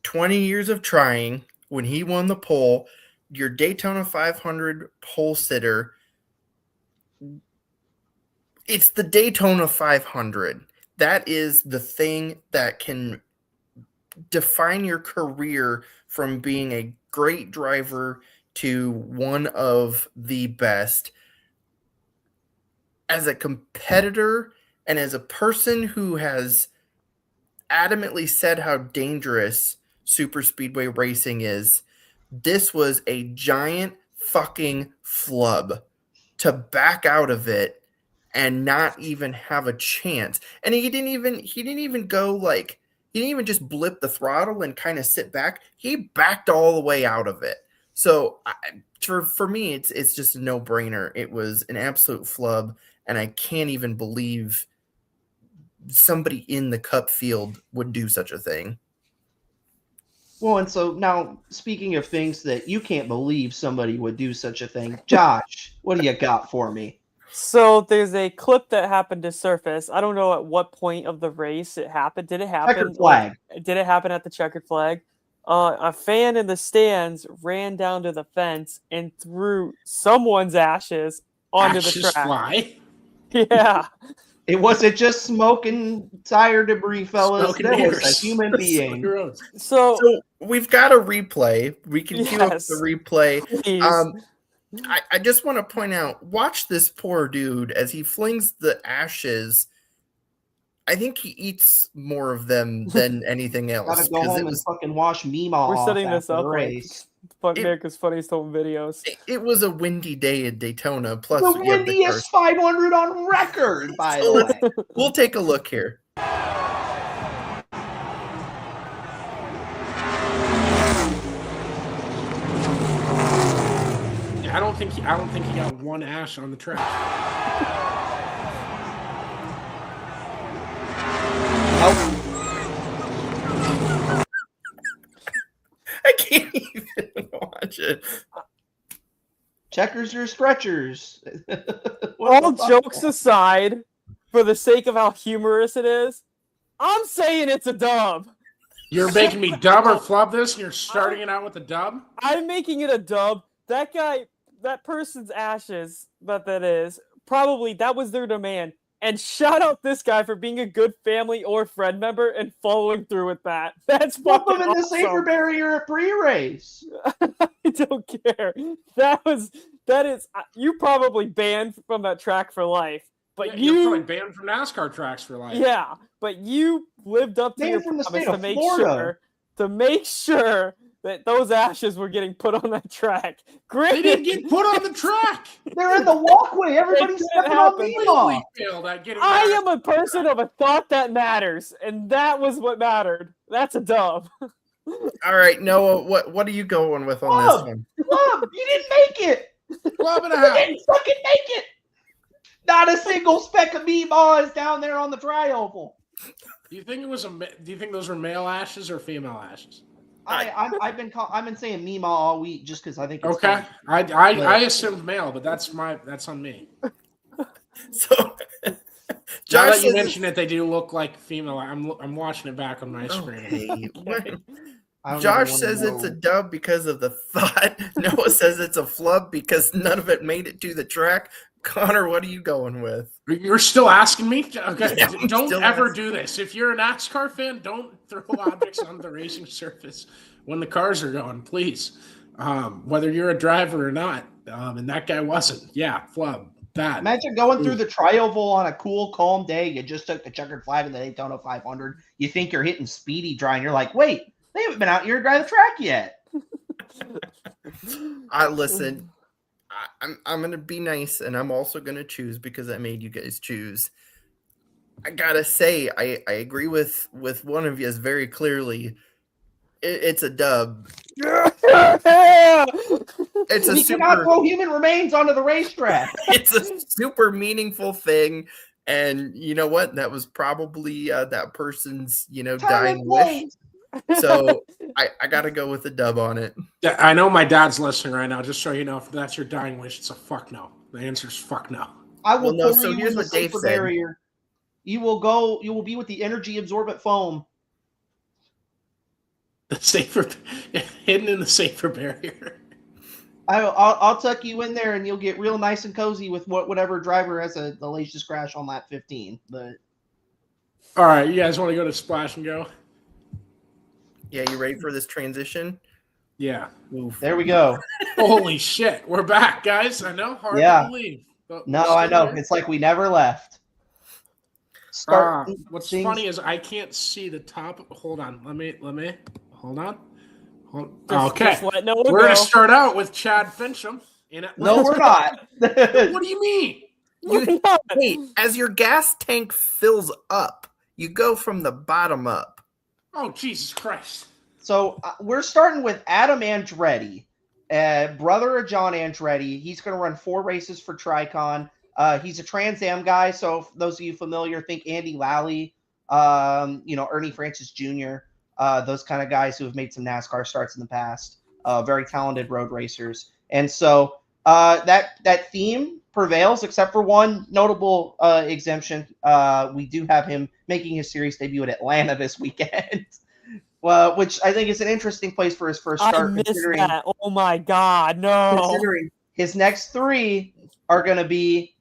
20 years of trying, when he won the pole, your Daytona 500 pole sitter, it's the Daytona 500. That is the thing that can define your career from being a great driver to one of the best. As a competitor and as a person who has adamantly said how dangerous super speedway racing is, this was a giant fucking flub to back out of it and not even have a chance. And he didn't even go like, he didn't even just blip the throttle and kind of sit back. He backed all the way out of it. So for me, it's just a no-brainer. It was an absolute flub, and I can't even believe somebody in the Cup field would do such a thing. Well, and so now, speaking of things that you can't believe somebody would do such a thing, Josh, what do you got for me? So there's a clip that happened to surface. I don't know at what point of the race it happened. Did it happen? Checkered flag. Did it happen at the checkered flag? A fan in the stands ran down to the fence and threw someone's ashes onto the track. Fly? Yeah. It wasn't just smoke and tire debris, fellas. Smoke and There was a mirrors. human being. So we've got a replay. We can cue up Yes. the replay. please. I just want to point out, watch this poor dude as he flings the ashes. I think he eats more of them than anything else. Gotta go 'cause home it and was, fucking wash Meemaw We're off setting this after up the like race. America's Funniest Home Videos. it was a windy day at Daytona. Plus, The you have the cars. windiest 500 on record, by the way. We'll take a look here. I don't think he got one ash on the track. I can't even watch it. Checkers or stretchers? All jokes aside, for the sake of how humorous it is, I'm saying it's a dub. You're making me dub or flub this, and you're starting it out with a dub? I'm making it a dub. That guy, that person's ashes, that is, probably that was their demand. And shout out this guy for being a good family or friend member and following through with that. That's Put fucking them in the awesome. safer barrier at pre-race. I don't care. That is you probably banned from that track for life. But Yeah, you're you probably banned from NASCAR tracks for life. yeah, but you lived up to Banned your from the promise state to of make Florida. sure that those ashes were getting put on that track. They Granted, didn't get put on the track. They're in the walkway. Everybody's didn't stepping on happen. Meemaw. Completely failed at getting I ash am a person of a thought that matters, and that was what mattered. That's a dub. All right, Noah, what are you going with on this one? Flub, you didn't make it. Flub and a You half. didn't fucking make it. Not a single speck of Meemaw is down there on the tri-oval. Do you think those were male ashes or female ashes? I've been saying Meemaw all week just because I think it's Okay, funny. I assumed male, but that's on me. So, Now Josh that you says mention it, they do look like female. I'm watching it back on my screen. okay. I don't Josh even says wanna it's a know. dub because of the thought. Noah says it's a flub because none of it made it to the track. Connor, what are you going with? You're still asking me? Okay, Yeah, I'm don't still ever asking. do this. If you're a NASCAR fan, don't throw objects on the racing surface when the cars are going, please. Whether you're a driver or not. And that guy wasn't. Yeah, flub. Bad. Imagine going through the tri-oval on a cool, calm day. You just took the checkered flag of the Daytona 500. You think you're hitting speedy dry, and you're like, wait, they haven't been out here to drive the track yet. Listen. I'm gonna be nice, and I'm also gonna choose because I made you guys choose. I gotta say, I agree with one of you very clearly. It's a dub. It's a We cannot super. throw human remains onto the racetrack. It's a super meaningful thing, and you know what? That was probably that person's dying wish. So I gotta go with a dub on it. Yeah, I know my dad's listening right now. Just so you know, if that's your dying wish, it's a fuck no. The answer is fuck no. I will Well, no, pour so you here's in the what Dave safer said. barrier. You will be with the energy absorbent foam. The safer, hidden in the safer barrier. I'll tuck you in there, and you'll get real nice and cozy with whatever driver has the latest crash on lap 15. But all right, you guys want to go to Splash and Go? Yeah, you ready for this transition? Yeah. Oof. there we go. Holy shit, we're back, guys. I know, hard Yeah. to believe. But No, we're I still know. here. It's like we never left. What's funny is I can't see the top. Hold on. Let me. Hold on. Okay. Just let Noah We're go. going to start out with Chad Finchum. No, we're not. What do you mean? Wait, as your gas tank fills up, you go from the bottom up. Oh, Jesus Christ. So we're starting with Adam Andretti, brother of John Andretti. He's going to run 4 races for Tricon. He's a Trans Am guy. So for those of you familiar, think Andy Lally, Ernie Francis Jr., those kind of guys who have made some NASCAR starts in the past. Very talented road racers. And so that theme prevails, except for one notable exemption. We do have him making his series debut at Atlanta this weekend. Well, which I think is an interesting place for his first start. I missed that. Oh my God, no! Considering his next 3 are going to be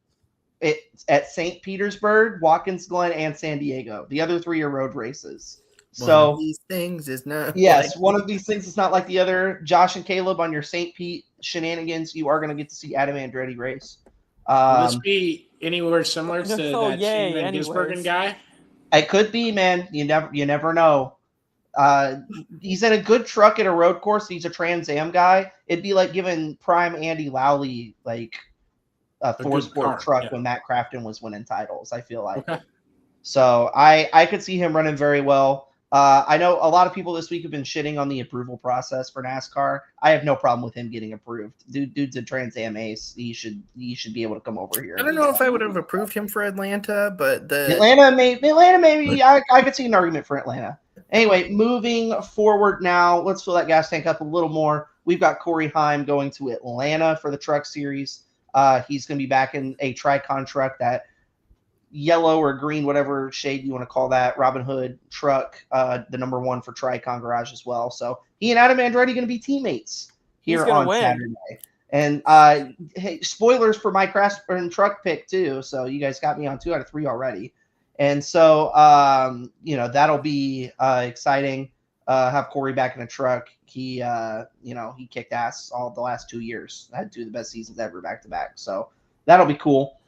at St. Petersburg, Watkins Glen, and San Diego. The other 3 are road races. One So of these things is not. yes, one of these things is not like the other. Josh and Caleb on your St. Pete shenanigans, you are going to get to see Adam Andretti race. Will this be anywhere similar to Oh, that yay, Shane Van Gisbergen guy? It could be, man. You never know. He's in a good truck at a road course. He's a Trans Am guy. It'd be like giving prime Andy Lally like a good four-sport car, truck yeah. when Matt Crafton was winning titles. I feel like. Okay. So I could see him running very well. I know a lot of people this week have been shitting on the approval process for NASCAR. I have no problem with him getting approved. Dude's a Trans Am ace. He should be able to come over here. I don't know if I would have approved him for Atlanta, but Atlanta maybe I could see an argument for Atlanta. Anyway, moving forward now, let's fill that gas tank up a little more. We've got Corey Heim going to Atlanta for the Truck Series. He's going to be back in a Tricon truck, that yellow or green, whatever shade you want to call that, Robin Hood truck, the number 1 for Tricon Garage as well. So he and Adam Andretti going to be teammates here on Saturday. And hey, spoilers for my Craftsman truck pick too. So you guys got me on 2 out of 3 already. And so, that'll be exciting. Have Corey back in a truck. He kicked ass all the last 2 years. Had 2 of the best seasons ever back to back. So that'll be cool.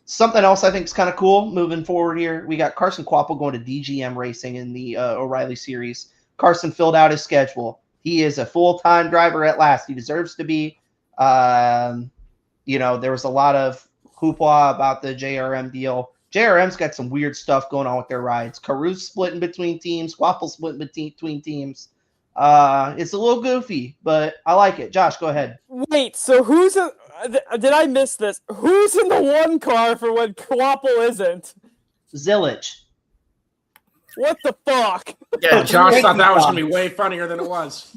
Something else I think is kind of cool moving forward here. We got Carson Kvapil going to DGM Racing in the O'Reilly Series. Carson filled out his schedule. He is a full-time driver at last. He deserves to be. There was a lot of hoopla about the JRM deal. JRM's got some weird stuff going on with their rides. Caru's splitting between teams. Kvapil splitting between teams. It's a little goofy, but I like it. Josh, go ahead. Wait, so did I miss this? Who's in the 1 car for when Kvapil isn't? Zillage. What the fuck? yeah, Josh thought that was going to be way funnier than it was.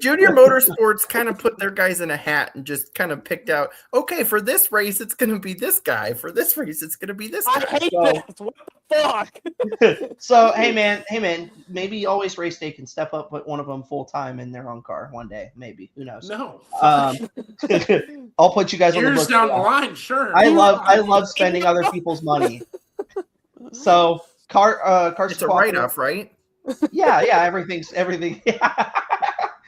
Junior Motorsports kind of put their guys in a hat and just kind of picked out, okay, for this race, it's going to be this guy. For this race, it's going to be this guy. I hate this. What the fuck? So, hey man, maybe Always Race Day can step up, put one of them full time in their own car one day. Maybe, who knows? No. I'll put you guys on the Years book. down the line, sure. I love spending other people's money. So, Carson, It's a write-off, right? Yeah, everything.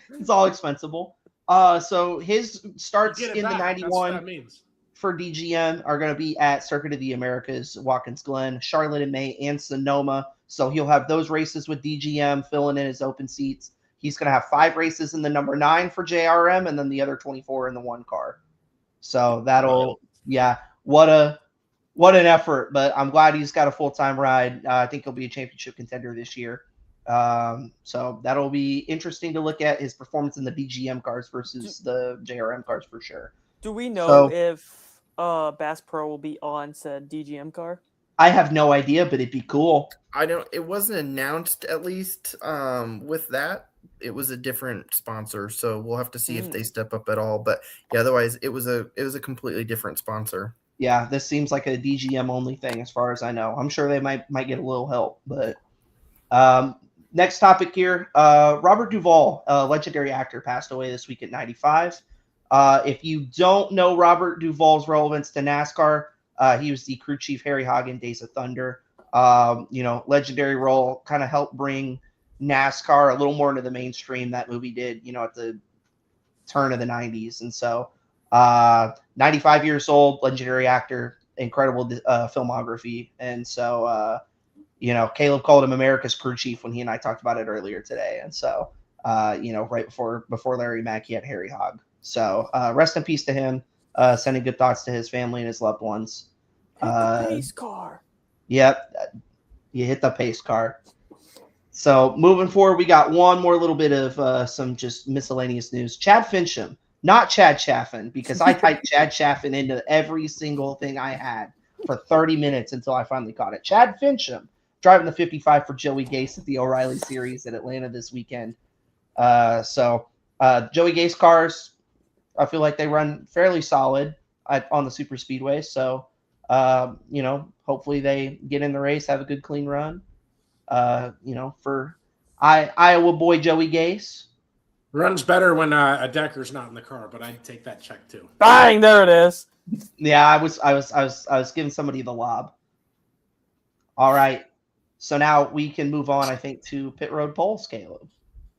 It's all expensible. So his starts in the 91 for DGM are going to be at Circuit of the Americas, Watkins Glen, Charlotte in May, and Sonoma. So he'll have those races with DGM filling in his open seats. He's going to have 5 races in the number 9 for JRM, and then the other 24 in the 1 car. So what an effort. But I'm glad he's got a full-time ride. I think he'll be a championship contender this year. So that'll be interesting to look at his performance in the DGM cars versus the JRM cars for sure. Do we know if Bass Pro will be on said DGM car? I have no idea, but it'd be cool. It wasn't announced, at least with that. It was a different sponsor, so we'll have to see if they step up at all. But yeah, otherwise it was a completely different sponsor. Yeah, this seems like a DGM only thing as far as I know. I'm sure they might get a little help, but Next topic here. Robert Duvall, a legendary actor, passed away this week at 95. If you don't know Robert Duvall's relevance to NASCAR, he was the crew chief Harry Hogg in Days of Thunder. Legendary role, kind of helped bring NASCAR a little more into the mainstream. That movie did, at the turn of the 90s. And so 95 years old, legendary actor, incredible filmography. And so, Caleb called him America's crew chief when he and I talked about it earlier today. And so, right before Larry Mack, he had Harry Hogg. So rest in peace to him. Sending good thoughts to his family and his loved ones. Pace car. Yep. You hit the pace car. So moving forward, we got one more little bit of some just miscellaneous news. Chad Finchum, not Chad Chaffin, because I typed Chad Chaffin into every single thing I had for 30 minutes until I finally caught it. Chad Finchum driving the 55 for Joey Gase at the O'Reilly Series at Atlanta this weekend. Joey Gase cars, I feel like they run fairly solid on the super speedway. So, hopefully they get in the race, have a good, clean run. For Iowa boy Joey Gase. Runs better when a Decker's not in the car, but I'd take that check too. Bang! There it is. Yeah, I was giving somebody the lob. All right, so now we can move on, I think, to pit road polls, Caleb.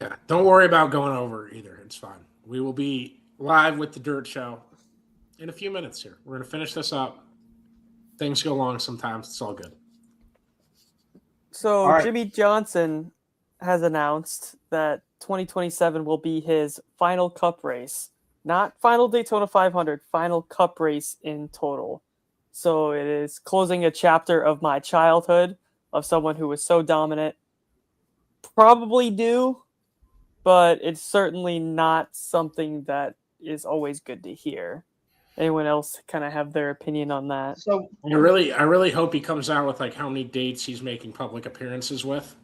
Yeah, don't worry about going over either. It's fine. We will be live with the Dirt Show in a few minutes here. We're going to finish this up. Things go long sometimes. It's all good. So All right. Jimmie Johnson has announced that 2027 will be his final Cup race. Not final Daytona 500, final Cup race in total. So it is closing a chapter of my childhood of someone who was so dominant. Probably due, but it's certainly not something that is always good to hear. Anyone else kind of have their opinion on that? So I really hope he comes out with like how many dates he's making public appearances with,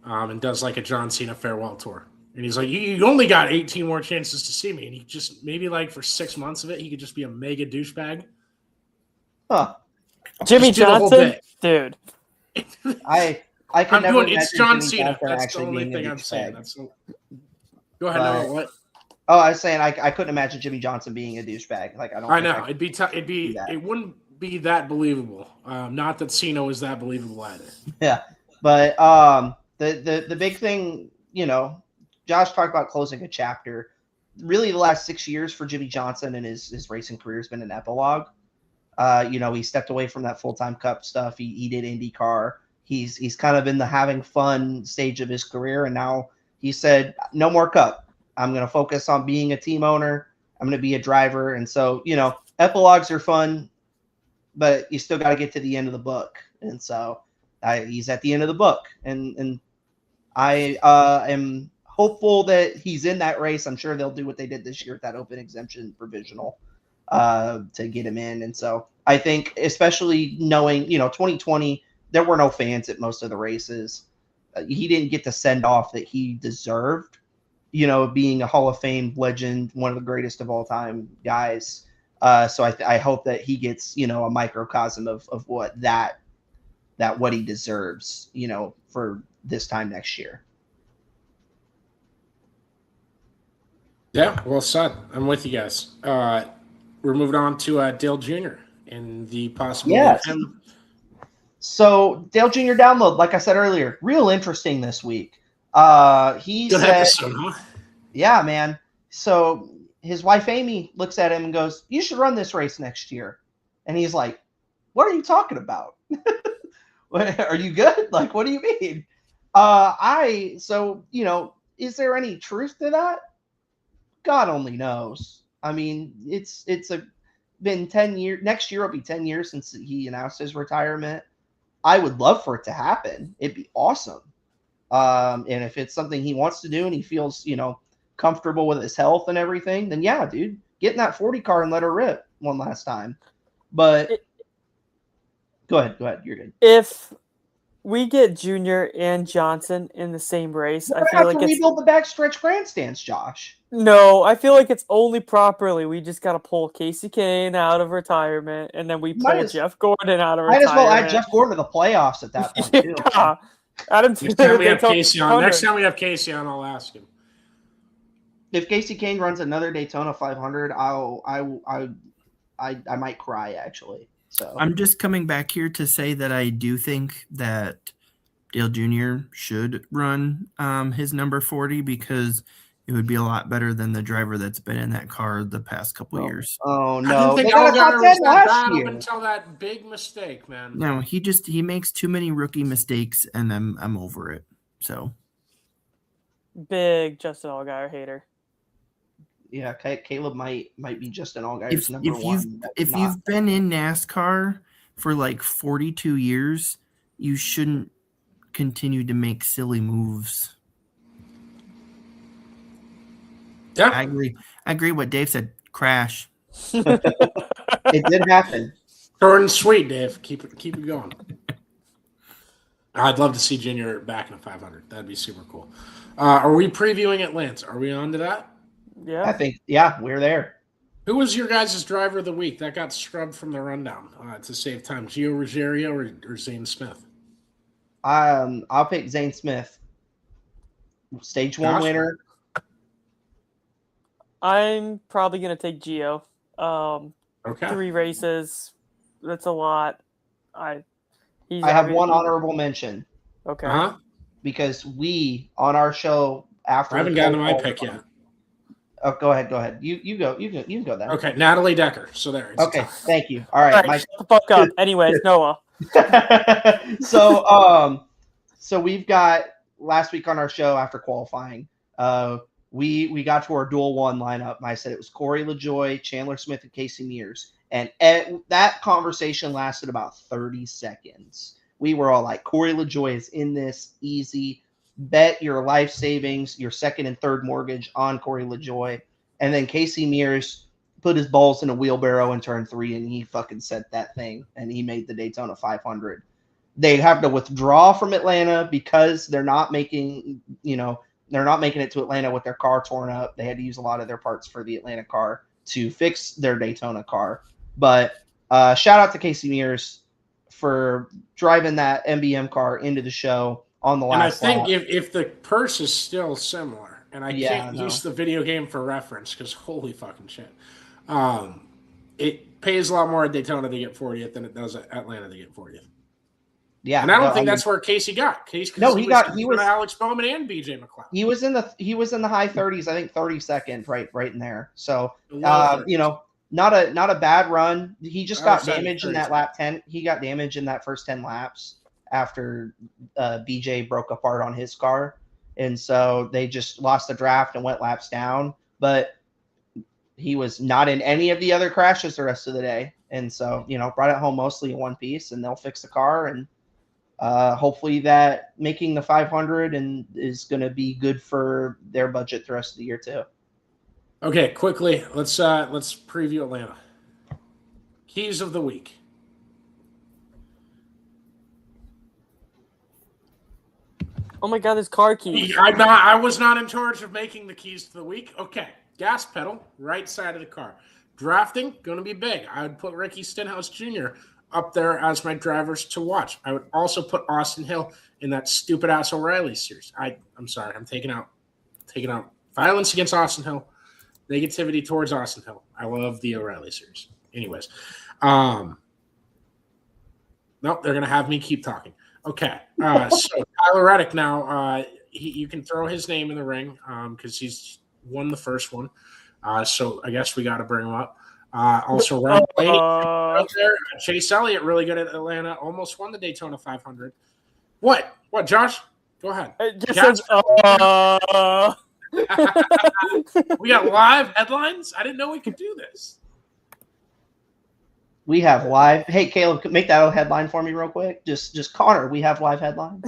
and does like a John Cena farewell tour. And he's like, you only got 18 more chances to see me, and he just maybe like for 6 months of it, he could just be a mega douchebag. Huh. Jimmie Just do the whole Johnson, bit. dude. I can I'm never doing it's imagine John Jimmie Cena. Johnson That's the actually only being a thing I'm saying. douchebag. Go ahead. But- No, what? Oh, I was saying I couldn't imagine Jimmie Johnson being a douchebag. Like I don't. I think know that. it wouldn't be that believable. Not that Cena was that believable either. Yeah, but the big thing, Josh talked about closing a chapter. Really, the last 6 years for Jimmie Johnson and his racing career has been an epilogue. He stepped away from that full-time Cup stuff. He did IndyCar. He's kind of in the having fun stage of his career, and now he said, no more Cup. I'm going to focus on being a team owner. I'm going to be a driver. And so, epilogues are fun, but you still got to get to the end of the book. And so he's at the end of the book. And I am hopeful that he's in that race. I'm sure they'll do what they did this year with that open exemption provisional to get him in. And so I think, especially knowing, 2020, there were no fans at most of the races. He didn't get the send off that he deserved. Being a Hall of Fame legend, one of the greatest of all time guys. So I hope that he gets, a microcosm of what what he deserves, for this time next year. Yeah, well said. I'm with you guys. We're moving on to Dale Jr. and the possibility Yes. of him. So Dale Jr. download, like I said earlier, real interesting this week. He Good said, episode, huh? yeah, man. So his wife, Amy, looks at him and goes, you should run this race next year. And he's like, what are you talking about? Are you good? Like, what do you mean? Is there any truth to that? God only knows. I mean, it's been 10 years. Next year will be 10 years since he announced his retirement. I would love for it to happen. It'd be awesome. And if it's something he wants to do and he feels, comfortable with his health and everything, then yeah, dude, get in that 40 car and let her rip one last time. But go ahead. You're good. If we get Junior and Johnson in the same race, I feel like it's rebuild the backstretch grandstands, Josh. no. I feel like it's only properly. We just got to pull Casey Kane out of retirement, and then we pull Jeff Gordon out of Might retirement. as well add Jeff Gordon to the playoffs at that point too. Yeah. Adam, Next time we have Casey on, I'll ask him. If Casey Kane runs another Daytona 500, I might cry actually. So I'm just coming back here to say that I do think that Dale Jr. should run his number 40 because it would be a lot better than the driver that's been in that car the past couple years. Oh no, I didn't think they got a top Allgaier 10 was that last bad year. up until that big mistake, man. No, he makes too many rookie mistakes, and I'm over it. So Big Justin Allgaier hater. Yeah, Caleb might be Justin Allgaier's number if one. you've been in NASCAR for like 42 years, you shouldn't continue to make silly moves. Yeah, I agree what Dave said. Crash. It did happen. short and sweet, Dave. Keep it going. I'd love to see Junior back in a 500. That'd be super cool. Are we previewing Atlanta? Are we on to that? Yeah. I think, we're there. Who was your guys' driver of the week? That got scrubbed from the rundown to save time. Gio Ruggiero or Zane Smith? I'll pick Zane Smith. Stage 1 Josh? winner. I'm probably going to take Gio. Okay. 3 races. That's a lot. I have one honorable mention. Okay. Uh-huh. Because we, on our show after... I haven't gotten to my pick yet. Oh, go ahead. You go. You can go then. Okay, Natalie Decker. So there. It's Okay, thank you. All All right. right, shut the fuck up. Anyways, Noah. So we've got last week on our show after qualifying, we got to our dual 1 lineup. And I said it was Corey LaJoie, Chandler Smith, and Casey Mears. And that conversation lasted about 30 seconds. We were all like, Corey LaJoie is in this, easy. Bet your life savings, your second and third mortgage on Corey LaJoie. And then Casey Mears put his balls in a wheelbarrow in turn 3, and he fucking sent that thing, and he made the Daytona 500. They have to withdraw from Atlanta because they're not making it to Atlanta with their car torn up. They had to use a lot of their parts for the Atlanta car to fix their Daytona car. But shout out to Casey Mears for driving that MBM car into the show on the last lap. And I think if the purse is still similar, and I can't use the video game for reference because holy fucking shit, it pays a lot more at Daytona to get 40th than it does at Atlanta to get 40th. Yeah, and I don't think that's where Casey got. He was Alex Bowman and BJ McLeod. He was in the high 30s, I think 32nd, right in there. So not a bad run. He just got damaged in that lap 10. He got damaged in that first 10 laps after BJ broke apart on his car, and so they just lost the draft and went laps down. But he was not in any of the other crashes the rest of the day, and so brought it home mostly in one piece, and they'll fix the car and. Hopefully that making the 500 and is going to be good for their budget the rest of the year too. Okay, quickly, let's preview Atlanta. Keys of the week. Oh my God, this car key. I was not in charge of making the keys to the week. Okay, gas pedal, right side of the car. Drafting, going to be big. I would put Ricky Stenhouse Jr. up there as my drivers to watch. I would also put Austin Hill in that stupid ass O'Reilly series. I'm sorry, I'm taking out violence against Austin Hill, negativity towards Austin Hill. I love the O'Reilly series. Anyways, nope, they're gonna have me keep talking. Okay, so Tyler Reddick now. You can throw his name in the ring because he's won the first one. So I guess we got to bring him up. Also, Ryan Blaney, Chase Elliott, really good at Atlanta, almost won the Daytona 500. What, Josh? Go ahead. It just says, We got live headlines? I didn't know we could do this. We have live. Hey, Caleb, make that a headline for me real quick. Just Connor, we have live headlines.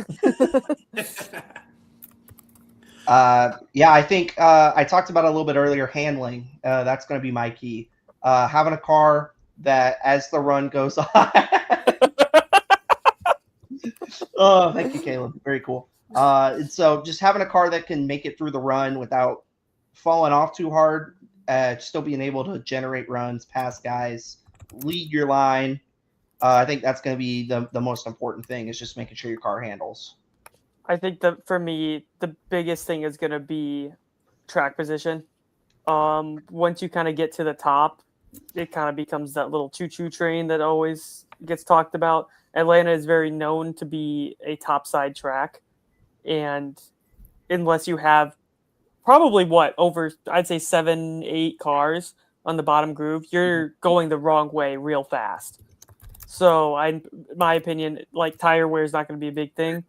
I think I talked about it a little bit earlier, handling. That's going to be my key. Having a car that as the run goes on. Oh, thank you, Caleb. Very cool. So just having a car that can make it through the run without falling off too hard, still being able to generate runs, pass guys, lead your line. I think that's going to be the most important thing is just making sure your car handles. I think that for me, the biggest thing is going to be track position. Once you kind of get to the top, it kind of becomes that little choo-choo train that always gets talked about. Atlanta is very known to be a topside track, and unless you have probably over, I'd say 7-8 cars on the bottom groove, you're going the wrong way real fast. So my opinion, like tire wear is not going to be a big thing.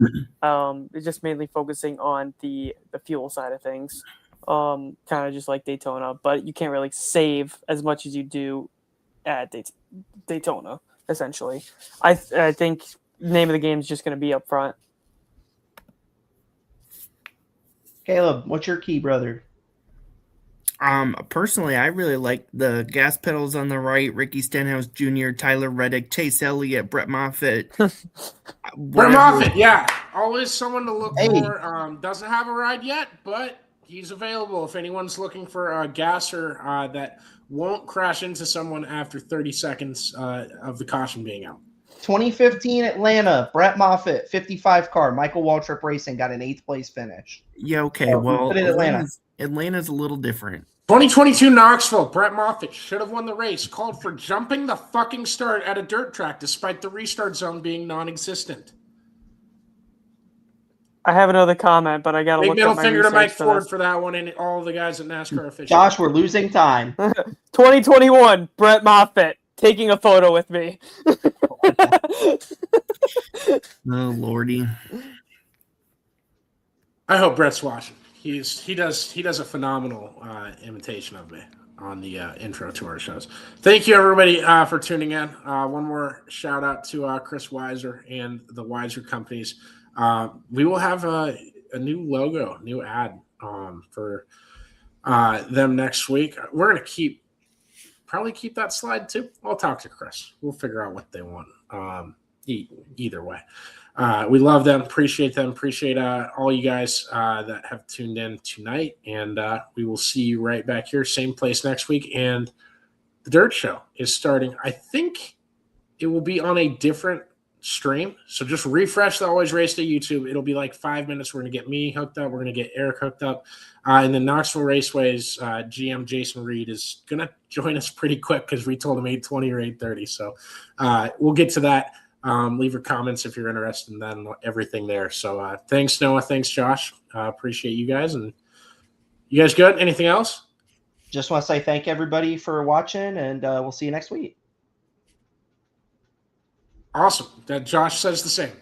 It's just mainly focusing on the fuel side of things. Kind of just like Daytona, but you can't really save as much as you do at Daytona, essentially. I think the name of the game is just going to be up front. Caleb, what's your key, brother? Personally, I really like the gas pedals on the right, Ricky Stenhouse Jr., Tyler Reddick, Chase Elliott, Brett Moffitt. Brett Moffitt, yeah. Always someone to look for. Doesn't have a ride yet, but he's available if anyone's looking for a gasser that won't crash into someone after 30 seconds of the caution being out. 2015 Atlanta, Brett Moffitt, 55 car, Michael Waltrip Racing got an 8th place finish. Yeah, okay. So, well, put it in Atlanta's a little different. 2022 Knoxville, Brett Moffitt should have won the race. Called for jumping the fucking start at a dirt track despite the restart zone being non-existent. I have another comment, but I got to look Big middle at my finger to research Mike for Ford this. for that one and all the guys at NASCAR officials. Josh, we're losing time. 2021, Brett Moffitt taking a photo with me. Oh, Lordy. I hope Brett's watching. He does a phenomenal imitation of me on the intro to our shows. Thank you everybody for tuning in. One more shout out to Chris Weiser and the Weiser companies. We will have a new logo, new ad for them next week. We're gonna probably keep that slide too. I'll talk to Chris. We'll figure out what they want. Either way. We love them, appreciate all you guys that have tuned in tonight, and we will see you right back here, same place next week. And the Dirt Show is starting. I think it will be on a different stream, so just refresh the Always Race to YouTube. It'll be like 5 minutes. We're going to get me hooked up. We're going to get Eric hooked up. And then Knoxville Raceway's GM Jason Reed is going to join us pretty quick because we told him 8:20 or 8:30. So we'll get to that. Leave your comments if you're interested in that and everything there. So thanks, Noah. Thanks, Josh. Appreciate you guys. And you guys good? Anything else? Just want to say thank everybody for watching, and we'll see you next week. Awesome. Josh says the same.